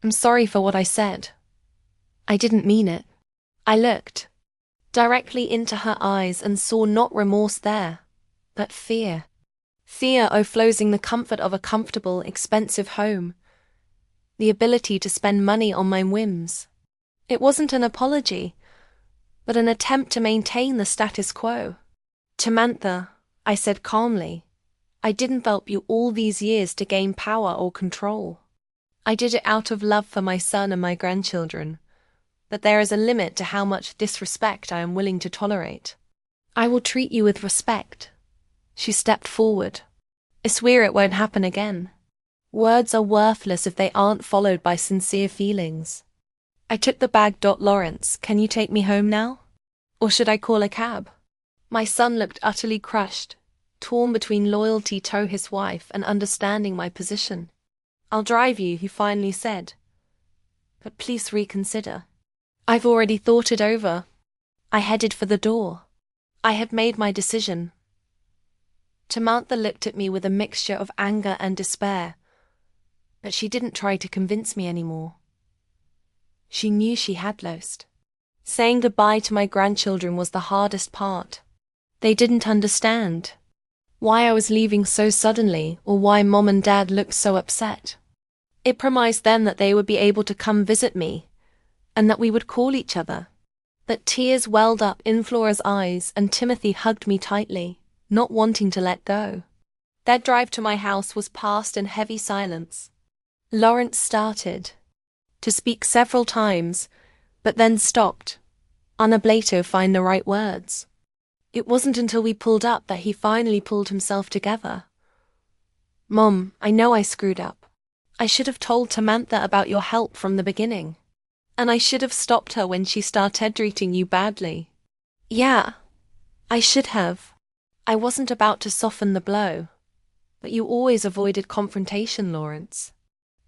S1: I'm sorry for what I said. I didn't mean it. I looked directly into her eyes and saw not remorse there, but fear. Fear overflowing the comfort of a comfortable, expensive home. The ability to spend money on my whims. It wasn't an apology, but an attempt to maintain the status quo. Tamantha, I said calmly, I didn't help you all these years to gain power or control. I did it out of love for my son and my grandchildren, but there is a limit to how much disrespect I am willing to tolerate. I will treat you with respect. She stepped forward. I swear it won't happen again. Words are worthless if they aren't followed by sincere feelings. I took the bag. Lawrence, can you take me home now? Or should I call a cab? My son looked utterly crushed, torn between loyalty to his wife and understanding my position. I'll drive you, he finally said. But please reconsider. I've already thought it over. I headed for the door. I had made my decision. Tamantha looked at me with a mixture of anger and despair, but she didn't try to convince me anymore. She knew she had lost. Saying goodbye to my grandchildren was the hardest part. They didn't understand why I was leaving so suddenly or why Mom and Dad looked so upset. It promised them that they would be able to come visit me and that we would call each other. But tears welled up in Flora's eyes and Timothy hugged me tightly, not wanting to let go. Their drive to my house was passed in heavy silence. Lawrence started to speak several times, but then stopped, unable to find the right words. It wasn't until we pulled up that he finally pulled himself together. Mom, I know I screwed up. I should have told Tamantha about your help from the beginning. And I should have stopped her when she started treating you badly. Yeah, I should have. I wasn't about to soften the blow. But you always avoided confrontation, Lawrence.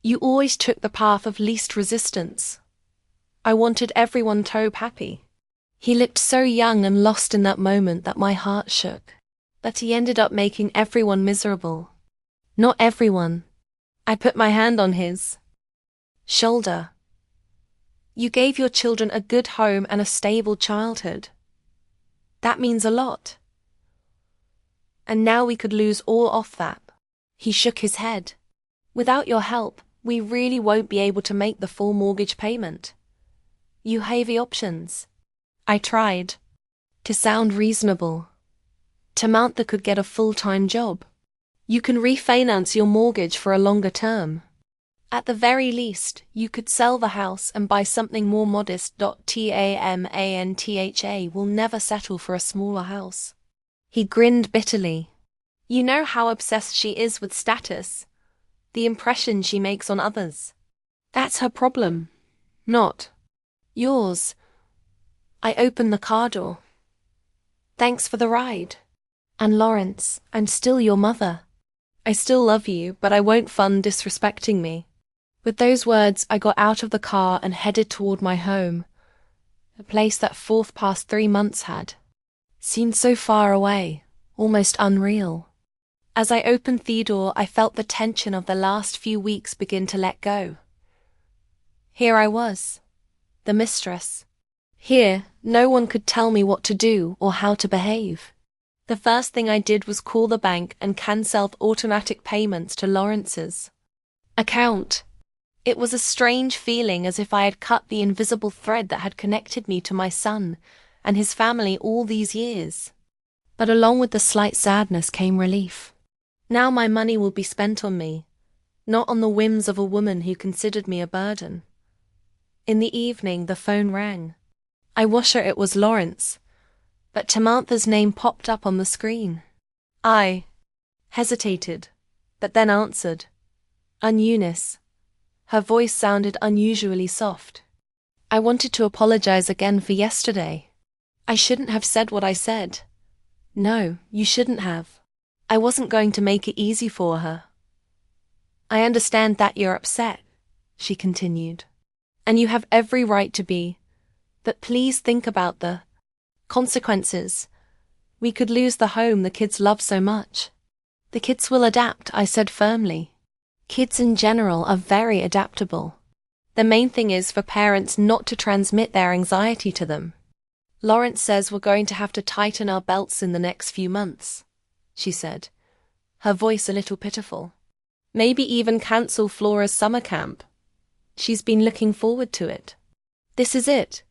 S1: You always took the path of least resistance. I wanted everyone to be happy. He looked so young and lost in that moment that my heart shook. But he ended up making everyone miserable. Not everyone. I put my hand on his shoulder. You gave your children a good home and a stable childhood. That means a lot. And now we could lose all of that. He shook his head. Without your help, we really won't be able to make the full mortgage payment. You have the options. I tried to sound reasonable. Tamantha could get a full-time job. You can refinance your mortgage for a longer term. At the very least, you could sell the house and buy something more modest. Tamantha will never settle for a smaller house. He grinned bitterly. You know how obsessed she is with status, the impression she makes on others. That's her problem, not yours. I opened the car door. Thanks for the ride. And Lawrence, I'm still your mother. I still love you, but I won't fund disrespecting me. With those words, I got out of the car and headed toward my home, a place that 3 months had seemed so far away, almost unreal. As I opened the door, I felt the tension of the last few weeks begin to let go. Here I was, the mistress. Here, no one could tell me what to do or how to behave. The first thing I did was call the bank and cancel automatic payments to Lawrence's account. It was a strange feeling, as if I had cut the invisible thread that had connected me to my son and his family all these years. But along with the slight sadness came relief. Now my money will be spent on me, not on the whims of a woman who considered me a burden. In the evening, the phone rang. I was sure it was Lawrence, but Tamantha's name popped up on the screen. I hesitated, but then answered. Eunice. Her voice sounded unusually soft. I wanted to apologize again for yesterday. I shouldn't have said what I said. No, you shouldn't have. I wasn't going to make it easy for her. I understand that you're upset, she continued. And you have every right to be. But please think about the consequences. We could lose the home the kids love so much. The kids will adapt, I said firmly. Kids in general are very adaptable. The main thing is for parents not to transmit their anxiety to them. Lawrence says we're going to have to tighten our belts in the next few months, she said, her voice a little pitiful. Maybe even cancel Flora's summer camp. She's been looking forward to it. This is it.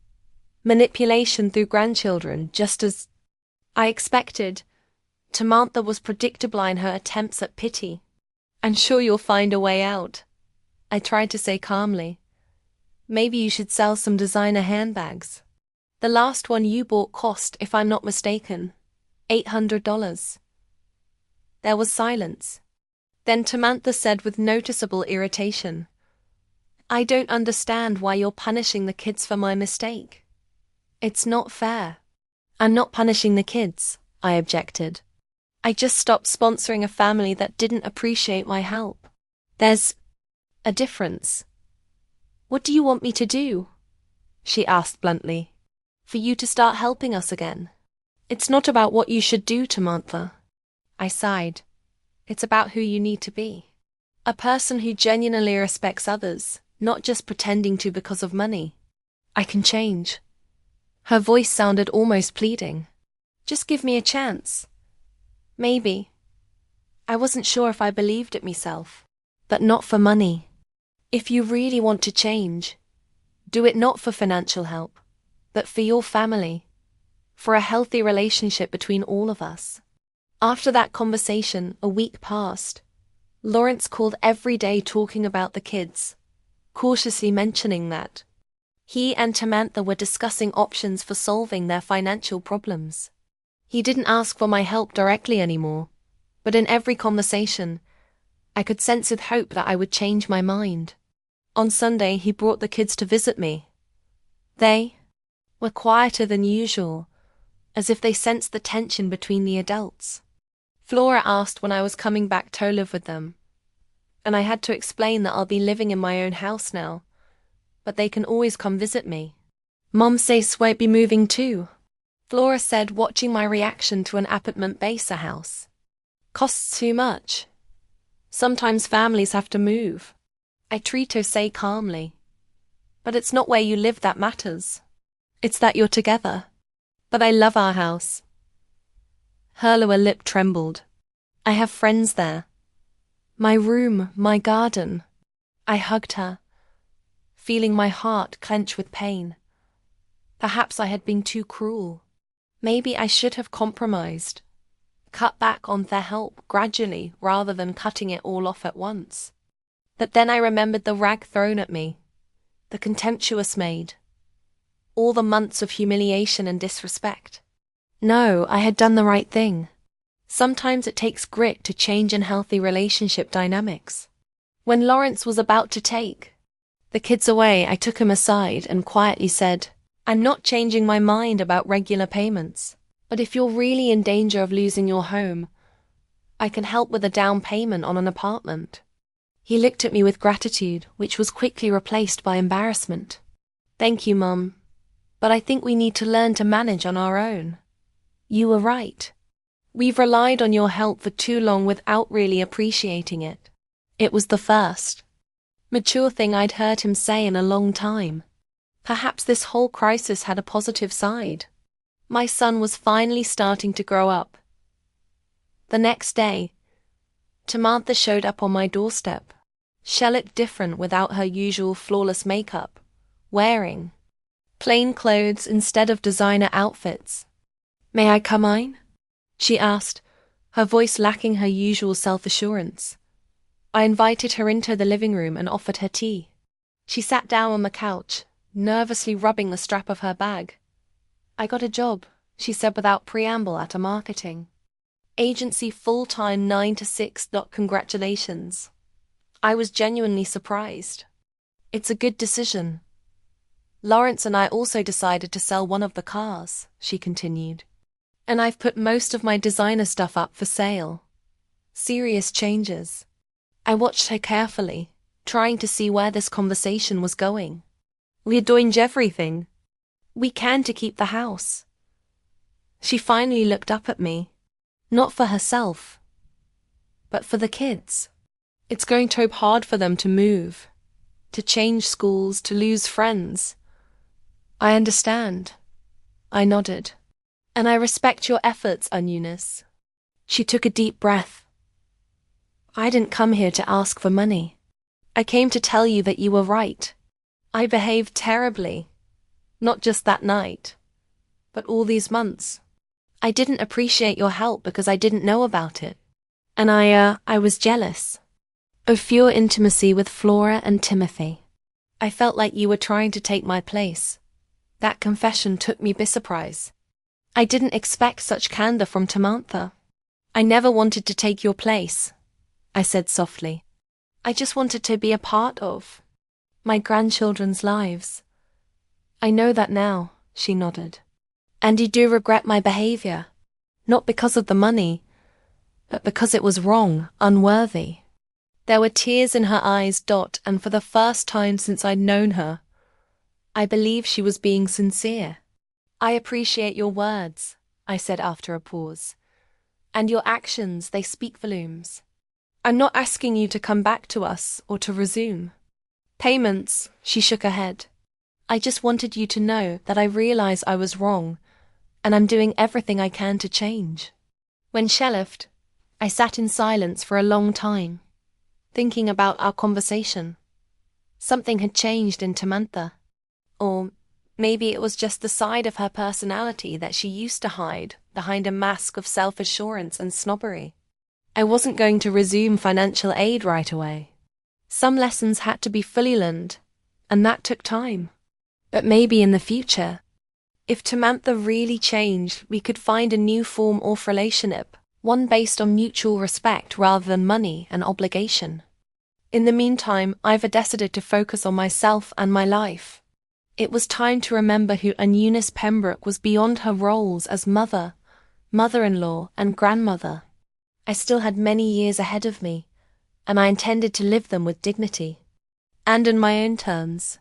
S1: Manipulation through grandchildren, just as I expected. Samantha was predictable in her attempts at pity. I'm sure you'll find a way out, I tried to say calmly. Maybe you should sell some designer handbags. The last one you bought cost, if I'm not mistaken, $800. There was silence. Then Samantha said with noticeable irritation, I don't understand why you're punishing the kids for my mistake. It's not fair. I'm not punishing the kids, I objected. I just stopped sponsoring a family that didn't appreciate my help. There's a difference. What do you want me to do? She asked bluntly. For you to start helping us again. It's not about what you should do, Samantha. I sighed. It's about who you need to be. A person who genuinely respects others, not just pretending to because of money. I can change. Her voice sounded almost pleading. Just give me a chance. Maybe. I wasn't sure if I believed it myself. But not for money. If you really want to change, do it not for financial help, but for your family. For a healthy relationship between all of us. After that conversation, a week passed. Lawrence called every day talking about the kids, cautiously mentioning that he and Samantha were discussing options for solving their financial problems. He didn't ask for my help directly anymore, but in every conversation, I could sense with hope that I would change my mind. On Sunday, he brought the kids to visit me. They were quieter than usual, as if they sensed the tension between the adults. Flora asked when I was coming back to live with them, and I had to explain that I'll be living in my own house now, but they can always come visit me. Mom says won't be moving too, Flora said, watching my reaction to an apartment-based house. Costs too much. Sometimes families have to move, I tried to say calmly. But it's not where you live that matters. It's that you're together. But I love our house. Her lower lip trembled. I have friends there. My room, my garden. I hugged her, feeling my heart clench with pain. Perhaps I had been too cruel. Maybe I should have compromised. Cut back on their help gradually rather than cutting it all off at once. But then I remembered the rag thrown at me, the contemptuous maid, all the months of humiliation and disrespect. No, I had done the right thing. Sometimes it takes grit to change unhealthy relationship dynamics. When Lawrence was about to take the kids away, I took him aside and quietly said, I'm not changing my mind about regular payments, but if you're really in danger of losing your home, I can help with a down payment on an apartment. He looked at me with gratitude, which was quickly replaced by embarrassment. Thank you, Mum, but I think we need to learn to manage on our own. You were right. We've relied on your help for too long without really appreciating it. It was the first mature thing I'd heard him say in a long time. Perhaps this whole crisis had a positive side. My son was finally starting to grow up. The next day, Samantha showed up on my doorstep. She looked different without her usual flawless makeup, wearing plain clothes instead of designer outfits. May I come in? She asked, her voice lacking her usual self-assurance. I invited her into the living room and offered her tea. She sat down on the couch, nervously rubbing the strap of her bag. I got a job, she said without preamble, at a marketing agency, full-time 9 to 6. Congratulations. I was genuinely surprised. It's a good decision. Lawrence and I also decided to sell one of the cars, she continued. And I've put most of my designer stuff up for sale. Serious changes. I watched her carefully, trying to see where this conversation was going. "We're doing everything we can to keep the house." She finally looked up at me, not for herself, but for the kids. "It's going to be hard for them to move, to change schools, to lose friends." "I understand." I nodded. "And I respect your efforts, Eunice." She took a deep breath. "I didn't come here to ask for money. I came to tell you that you were right. I behaved terribly, not just that night, but all these months. I didn't appreciate your help because I didn't know about it. And I was jealous of your intimacy with Flora and Timothy. I felt like you were trying to take my place." That confession took me by surprise. I didn't expect such candor from Tamantha. "I never wanted to take your place," I said softly. "I just wanted to be a part of my grandchildren's lives." "I know that now," she nodded. "And you do regret my behavior, not because of the money, but because it was wrong, unworthy." There were tears in her eyes, and for the first time since I'd known her, I believed she was being sincere. "I appreciate your words," I said after a pause. "And your actions, they speak volumes. I'm not asking you to come back to us or to resume payments." She shook her head. "I just wanted you to know that I realize I was wrong, and I'm doing everything I can to change." When she left, I sat in silence for a long time, thinking about our conversation. Something had changed in Tamantha. Or maybe it was just the side of her personality that she used to hide behind a mask of self-assurance and snobbery. I wasn't going to resume financial aid right away. Some lessons had to be fully learned, and that took time. But maybe in the future, if Tamantha really changed, we could find a new form of relationship, one based on mutual respect rather than money and obligation. In the meantime, I've decided to focus on myself and my life. It was time to remember who Eunice Pembroke was beyond her roles as mother, mother-in-law, and grandmother. I still had many years ahead of me, and I intended to live them with dignity, and in my own terms.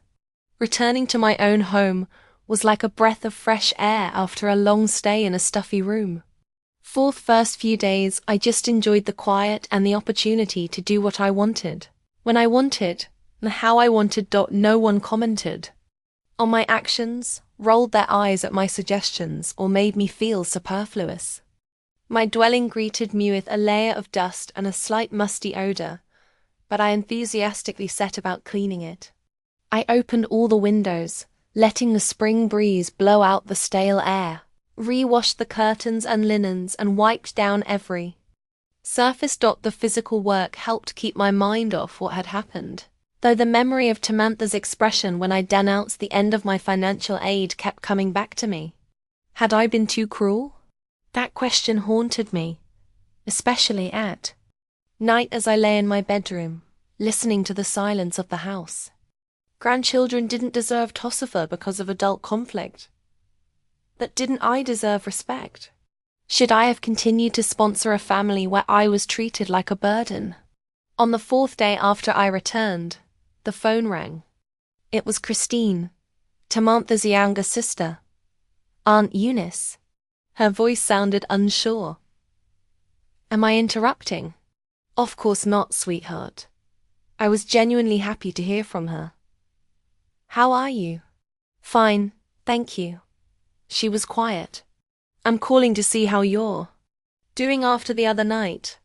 S1: Returning to my own home was like a breath of fresh air after a long stay in a stuffy room. For the first few days, I just enjoyed the quiet and the opportunity to do what I wanted, when I wanted, and how I wanted. No one commented on my actions, rolled their eyes at my suggestions, or made me feel superfluous. My dwelling greeted me with a layer of dust and a slight musty odor, but I enthusiastically set about cleaning it. I opened all the windows, letting the spring breeze blow out the stale air, re-washed the curtains and linens, and wiped down every surface. The physical work helped keep my mind off what had happened, though the memory of Tamantha's expression when I denounced the end of my financial aid kept coming back to me. Had I been too cruel? That question haunted me, especially at night as I lay in my bedroom, listening to the silence of the house. Grandchildren didn't deserve Tosifer because of adult conflict. But didn't I deserve respect? Should I have continued to sponsor a family where I was treated like a burden? On the 4th day after I returned, the phone rang. It was Christine, Tamantha's younger sister, Aunt Eunice. Her voice sounded unsure. "Am I interrupting?" "Of course not, sweetheart." I was genuinely happy to hear from her. "How are you?" "Fine, thank you." She was quiet. "I'm calling to see how you're doing after the other night."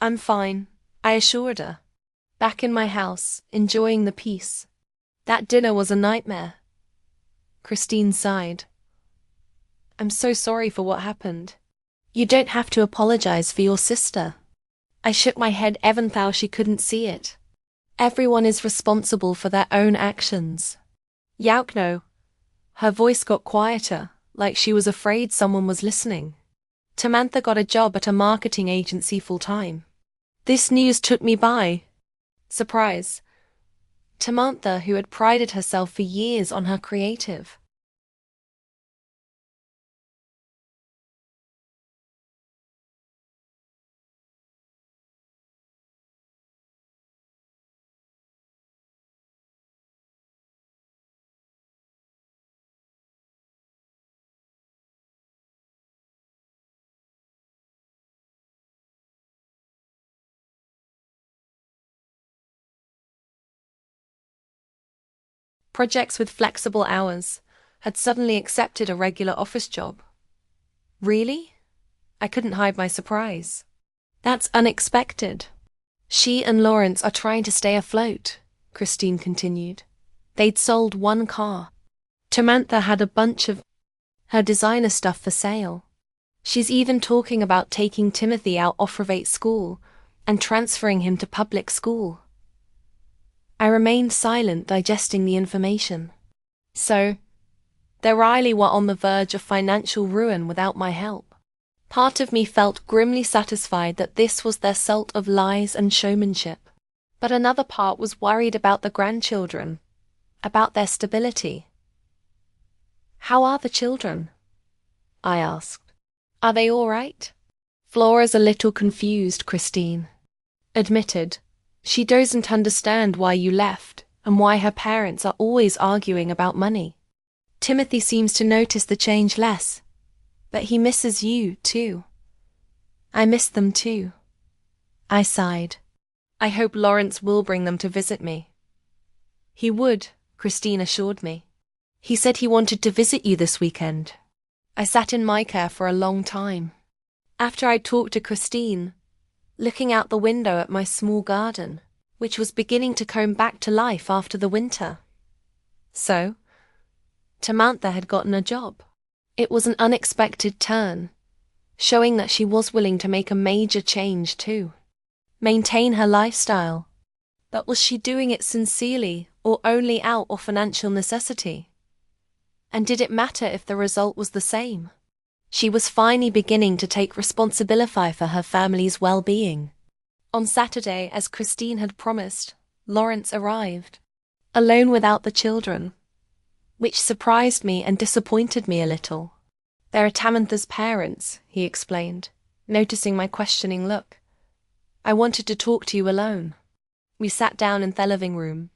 S1: "I'm fine," I assured her. Back in my house, enjoying the peace. "That dinner was a nightmare." Christine sighed. "I'm so sorry for what happened." "You don't have to apologize for your sister." I shook my head even though she couldn't see it. Everyone is responsible for their own actions. Yaukno. Her voice got quieter, like she was afraid someone was listening. Tamantha got a job at a marketing agency full-time. This news took me by surprise. Tamantha, who had prided herself for years on her creative projects with flexible hours, had suddenly accepted a regular office job. Really? I couldn't hide my surprise. That's unexpected. She and Lawrence are trying to stay afloat, Christine continued. They'd sold one car. Samantha had a bunch of her designer stuff for sale. She's even talking about taking Timothy out of private school and transferring him to public school. I remained silent, digesting the information. So, they really were on the verge of financial ruin without my help. Part of me felt grimly satisfied that this was their salt of lies and showmanship. But another part was worried about the grandchildren, about their stability. How are the children? I asked. Are they all right? Flora's a little confused, Christine admitted. She doesn't understand why you left and why her parents are always arguing about money. Timothy seems to notice the change less, but he misses you too. I miss them too. I sighed. I hope Lawrence will bring them to visit me. He would, Christine assured me. He said he wanted to visit you this weekend. I sat in my chair for a long time. After I talked to Christine, looking out the window at my small garden, which was beginning to come back to life after the winter. So, Samantha had gotten a job. It was an unexpected turn, showing that she was willing to make a major change too. Maintain her lifestyle. But was she doing it sincerely or only out of financial necessity? And did it matter if the result was the same? She was finally beginning to take responsibility for her family's well-being. On Saturday, as Christine had promised, Lawrence arrived, alone without the children, which surprised me and disappointed me a little. They're Tamantha's parents, he explained, noticing my questioning look. I wanted to talk to you alone. We sat down in the living room.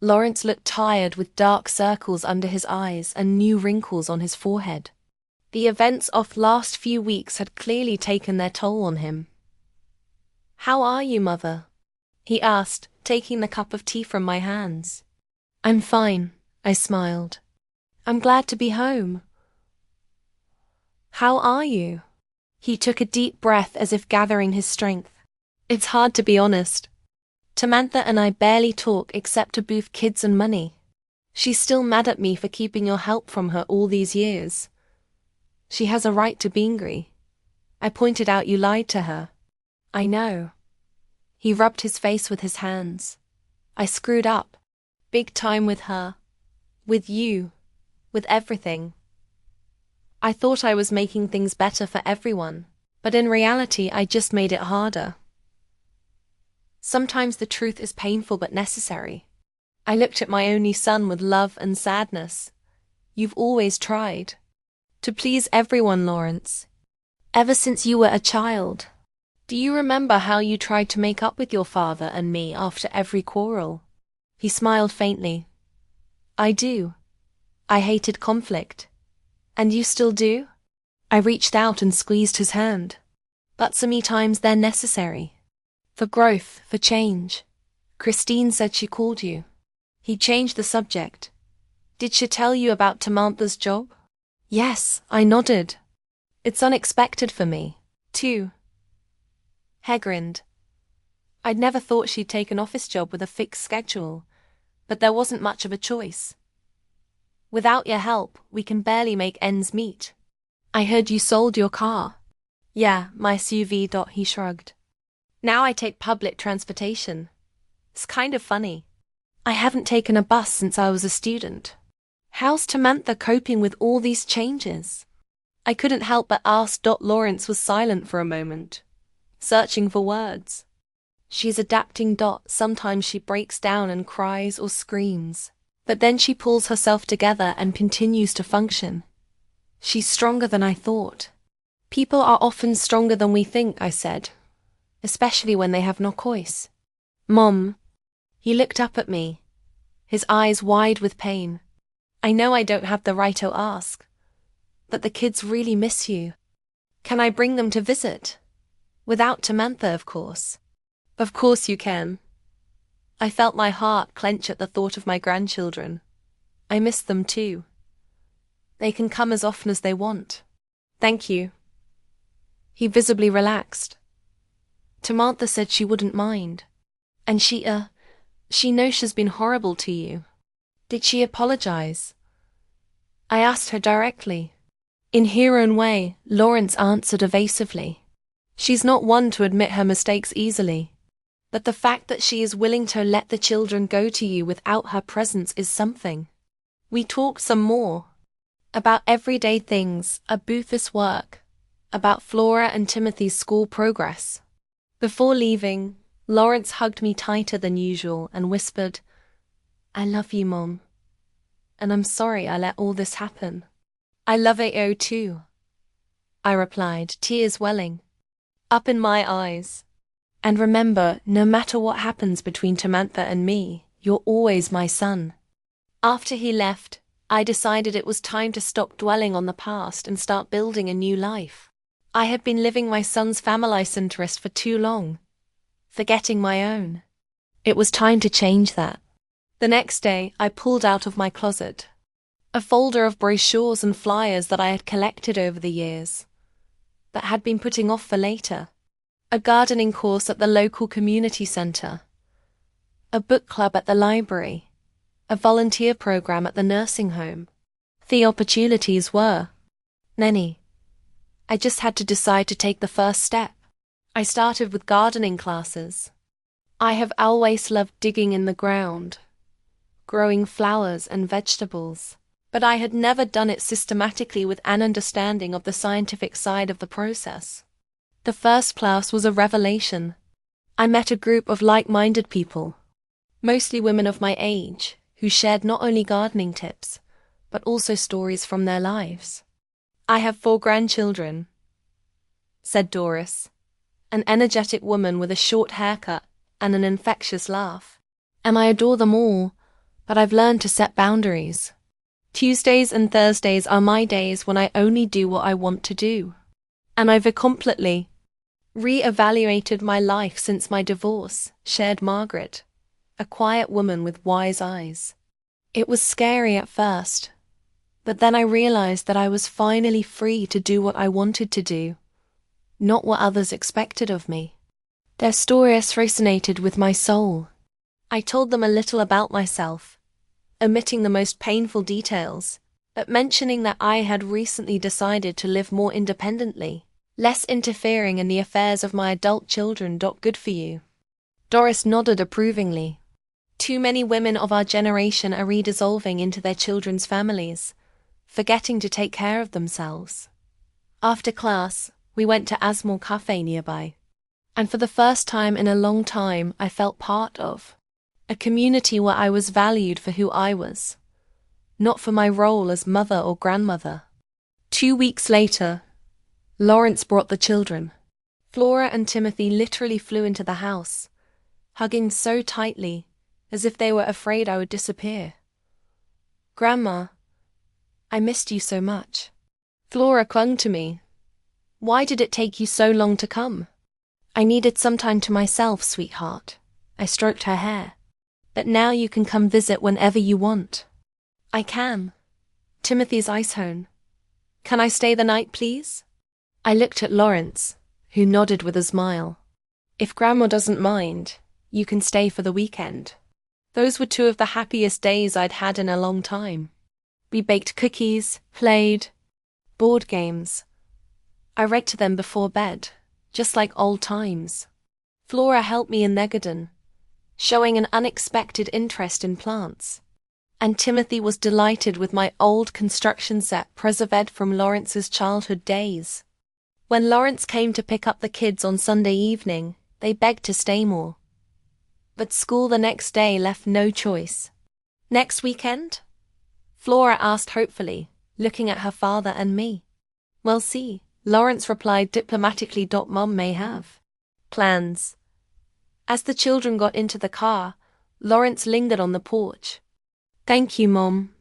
S1: Lawrence looked tired with dark circles under his eyes and new wrinkles on his forehead. The events of the last few weeks had clearly taken their toll on him. How are you, Mother? He asked, taking the cup of tea from my hands. I'm fine, I smiled. I'm glad to be home. How are you? He took a deep breath as if gathering his strength. It's hard to be honest. Samantha and I barely talk except to booth kids and money. She's still mad at me for keeping your help from her all these years. She has a right to be angry. I pointed out you lied to her. I know. He rubbed his face with his hands. I screwed up. Big time with her. With you. With everything. I thought I was making things better for everyone, but in reality I just made it harder. Sometimes the truth is painful but necessary. I looked at my only son with love and sadness. You've always tried. To please everyone, Lawrence. Ever since you were a child. Do you remember how you tried to make up with your father and me after every quarrel? He smiled faintly. I do. I hated conflict. And you still do? I reached out and squeezed his hand. But sometimes they're necessary. For growth, for change. Christine said she called you. He changed the subject. Did she tell you about Samantha's job? Yes, I nodded. It's unexpected for me, too. He grinned. I'd never thought she'd take an office job with a fixed schedule, but there wasn't much of a choice. Without your help, we can barely make ends meet. I heard you sold your car. Yeah, my SUV. He shrugged. Now I take public transportation. It's kind of funny. I haven't taken a bus since I was a student. How's Samantha coping with all these changes? I couldn't help but ask. Lawrence was silent for a moment, searching for words. She's adapting. Sometimes she breaks down and cries or screams, but then she pulls herself together and continues to function. She's stronger than I thought. People are often stronger than we think, I said, especially when they have no choice. Mom. He looked up at me, his eyes wide with pain. I know I don't have the right to ask, but the kids really miss you. Can I bring them to visit? Without Samantha, of course. Of course you can. I felt my heart clench at the thought of my grandchildren. I miss them too. They can come as often as they want. Thank you. He visibly relaxed. Tamantha said she wouldn't mind. And she knows she's been horrible to you. Did she apologize? I asked her directly. In her own way, Lawrence answered evasively. She's not one to admit her mistakes easily. But the fact that she is willing to let the children go to you without her presence is something. We talked some more. About everyday things, Booth's work, about Flora and Timothy's school progress. Before leaving, Lawrence hugged me tighter than usual and whispered, "I love you, Mom. And I'm sorry I let all this happen." "I love AO too," I replied, tears welling up in my eyes. "And remember, no matter what happens between Tamantha and me, you're always my son." After he left, I decided it was time to stop dwelling on the past and start building a new life. I had been living my son's family interest for too long, forgetting my own. It was time to change that. The next day, I pulled out of my closet a folder of brochures and flyers that I had collected over the years, but had been putting off for later. A gardening course at the local community center, a book club at the library, a volunteer program at the nursing home. The opportunities were many. I just had to decide to take the first step. I started with gardening classes. I have always loved digging in the ground, growing flowers and vegetables, but I had never done it systematically with an understanding of the scientific side of the process. The first class was a revelation. I met a group of like-minded people, mostly women of my age, who shared not only gardening tips, but also stories from their lives. "I have 4 grandchildren," said Doris, an energetic woman with a short haircut and an infectious laugh. "And I adore them all, but I've learned to set boundaries. Tuesdays and Thursdays are my days when I only do what I want to do. And I've completely re-evaluated my life since my divorce," shared Margaret, a quiet woman with wise eyes. "It was scary at first, but then I realized that I was finally free to do what I wanted to do, not what others expected of me." Their stories resonated with my soul. I told them a little about myself, omitting the most painful details, but mentioning that I had recently decided to live more independently, less interfering in the affairs of my adult children. Good for you. Doris nodded approvingly. Too many women of our generation are redissolving into their children's families, forgetting to take care of themselves. After class, we went to Asmore Cafe nearby, and for the first time in a long time I felt part of a community where I was valued for who I was, not for my role as mother or grandmother. 2 weeks later, Lawrence brought the children. Flora and Timothy literally flew into the house, hugging so tightly, as if they were afraid I would disappear. "Grandma, I missed you so much." Flora clung to me. "Why did it take you so long to come?" "I needed some time to myself, sweetheart." I stroked her hair. "But now you can come visit whenever you want." "I can. Timothy's ice home. Can I stay the night, please?" I looked at Lawrence, who nodded with a smile. "If Grandma doesn't mind, you can stay for the weekend." Those were 2 of the happiest days I'd had in a long time. We baked cookies, played board games. I read to them before bed, just like old times. Flora helped me in their garden, showing an unexpected interest in plants. And Timothy was delighted with my old construction set preserved from Lawrence's childhood days. When Lawrence came to pick up the kids on Sunday evening, they begged to stay more. But school the next day left no choice. "Next weekend?" Flora asked hopefully, looking at her father and me. "We'll see," Lawrence replied diplomatically. "Mom may have plans." As the children got into the car, Lawrence lingered on the porch. "Thank you, Mom,"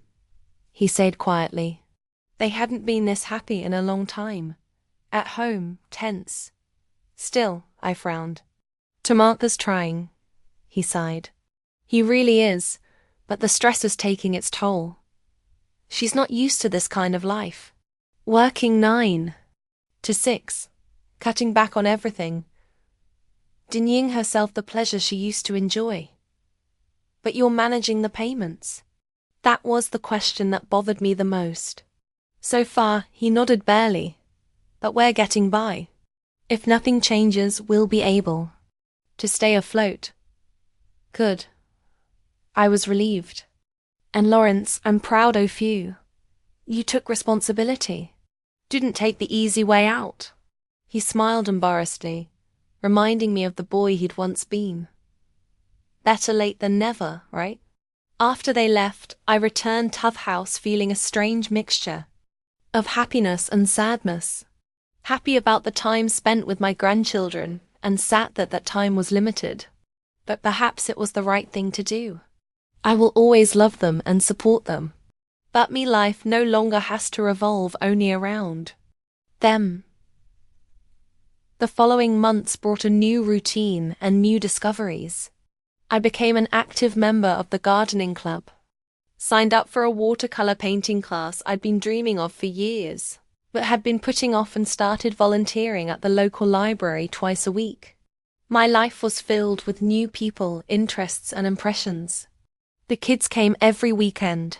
S1: he said quietly. They hadn't been this happy in a long time. At home, tense. Still, I frowned. "Tamantha's trying," he sighed. "He really is, but the stress is taking its toll. She's not used to this kind of life. Working 9 to 6, cutting back on everything, denying herself the pleasure she used to enjoy. But you're managing the payments. That was the question that bothered me the most. So far, he nodded barely, but we're getting by. If nothing changes, we'll be able to stay afloat. Good. I was relieved. And Lawrence, I'm proud of you. You took responsibility. Didn't take the easy way out. He smiled embarrassedly, reminding me of the boy he'd once been. Better late than never, right? After they left, I returned to the house feeling a strange mixture of happiness and sadness. Happy about the time spent with my grandchildren, and sad that that time was limited. But perhaps it was the right thing to do. I will always love them and support them. But me life no longer has to revolve only around them. The following months brought a new routine and new discoveries. I became an active member of the gardening club. Signed up for a watercolor painting class I'd been dreaming of for years, but had been putting off, and started volunteering at the local library twice a week. My life was filled with new people, interests, and impressions. The kids came every weekend,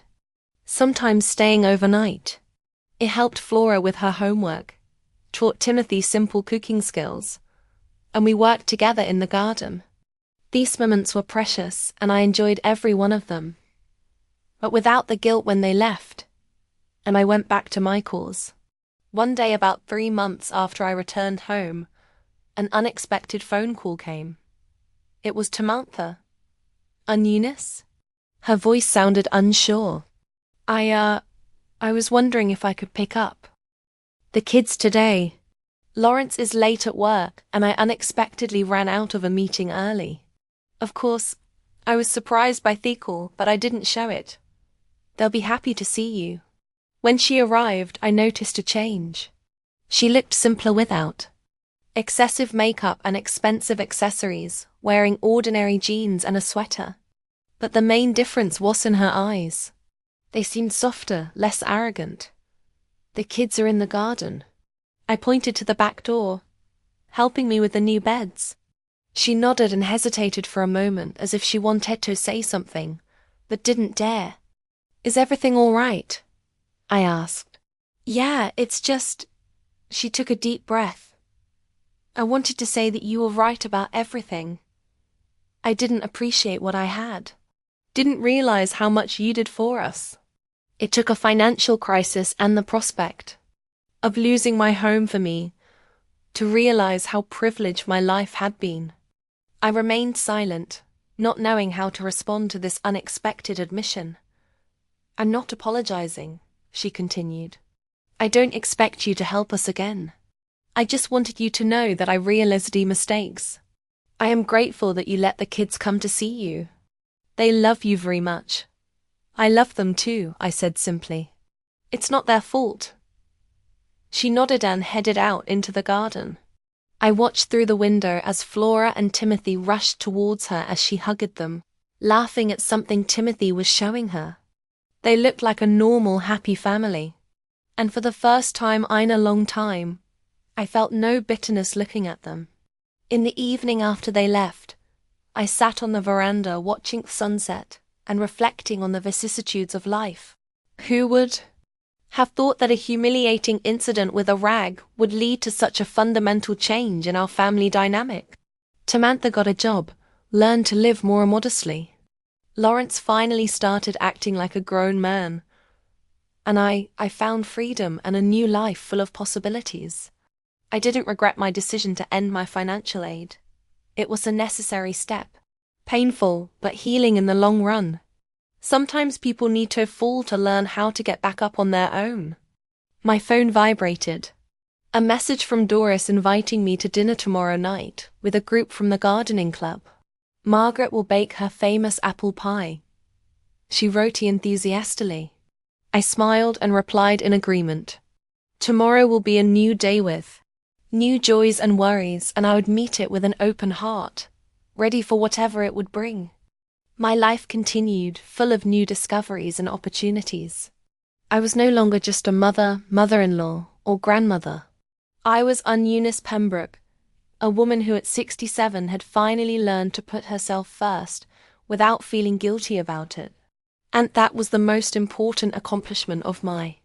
S1: sometimes staying overnight. It helped Flora with her homework, taught Timothy simple cooking skills, and we worked together in the garden. These moments were precious, and I enjoyed every one of them. But without the guilt when they left, and I went back to my cause. One day, about 3 months after I returned home, an unexpected phone call came. It was Tamantha. Eunice? Her voice sounded unsure. I was wondering if I could pick up the kids today. Lawrence is late at work, and I unexpectedly ran out of a meeting early. Of course, I was surprised by the call, but I didn't show it. They'll be happy to see you. When she arrived, I noticed a change. She looked simpler without excessive makeup and expensive accessories, wearing ordinary jeans and a sweater. But the main difference was in her eyes. They seemed softer, less arrogant. The kids are in the garden. I pointed to the back door, helping me with the new beds. She nodded and hesitated for a moment, as if she wanted to say something, but didn't dare. Is everything all right? I asked. Yeah, it's just... She took a deep breath. I wanted to say that you were right about everything. I didn't appreciate what I had. Didn't realize how much you did for us. It took a financial crisis and the prospect of losing my home for me to realize how privileged my life had been. I remained silent, not knowing how to respond to this unexpected admission. I'm not apologizing, she continued. I don't expect you to help us again. I just wanted you to know that I realized the mistakes. I am grateful that you let the kids come to see you. They love you very much. I love them too, I said simply. It's not their fault. She nodded and headed out into the garden. I watched through the window as Flora and Timothy rushed towards her as she hugged them, laughing at something Timothy was showing her. They looked like a normal, happy family. And for the first time in a long time, I felt no bitterness looking at them. In the evening after they left, I sat on the veranda watching the sunset and reflecting on the vicissitudes of life. Who would have thought that a humiliating incident with a rag would lead to such a fundamental change in our family dynamic? Tamantha got a job, learned to live more modestly. Lawrence finally started acting like a grown man. And I found freedom and a new life full of possibilities. I didn't regret my decision to end my financial aid. It was a necessary step. Painful, but healing in the long run. Sometimes people need to fall to learn how to get back up on their own. My phone vibrated. A message from Doris inviting me to dinner tomorrow night with a group from the gardening club. Margaret will bake her famous apple pie. She wrote enthusiastically. I smiled and replied in agreement. Tomorrow will be a new day with new joys and worries, and I would meet it with an open heart, ready for whatever it would bring. My life continued, full of new discoveries and opportunities. I was no longer just a mother, mother-in-law, or grandmother. I was Eunice Pembroke, a woman who at 67 had finally learned to put herself first without feeling guilty about it. And that was the most important accomplishment of my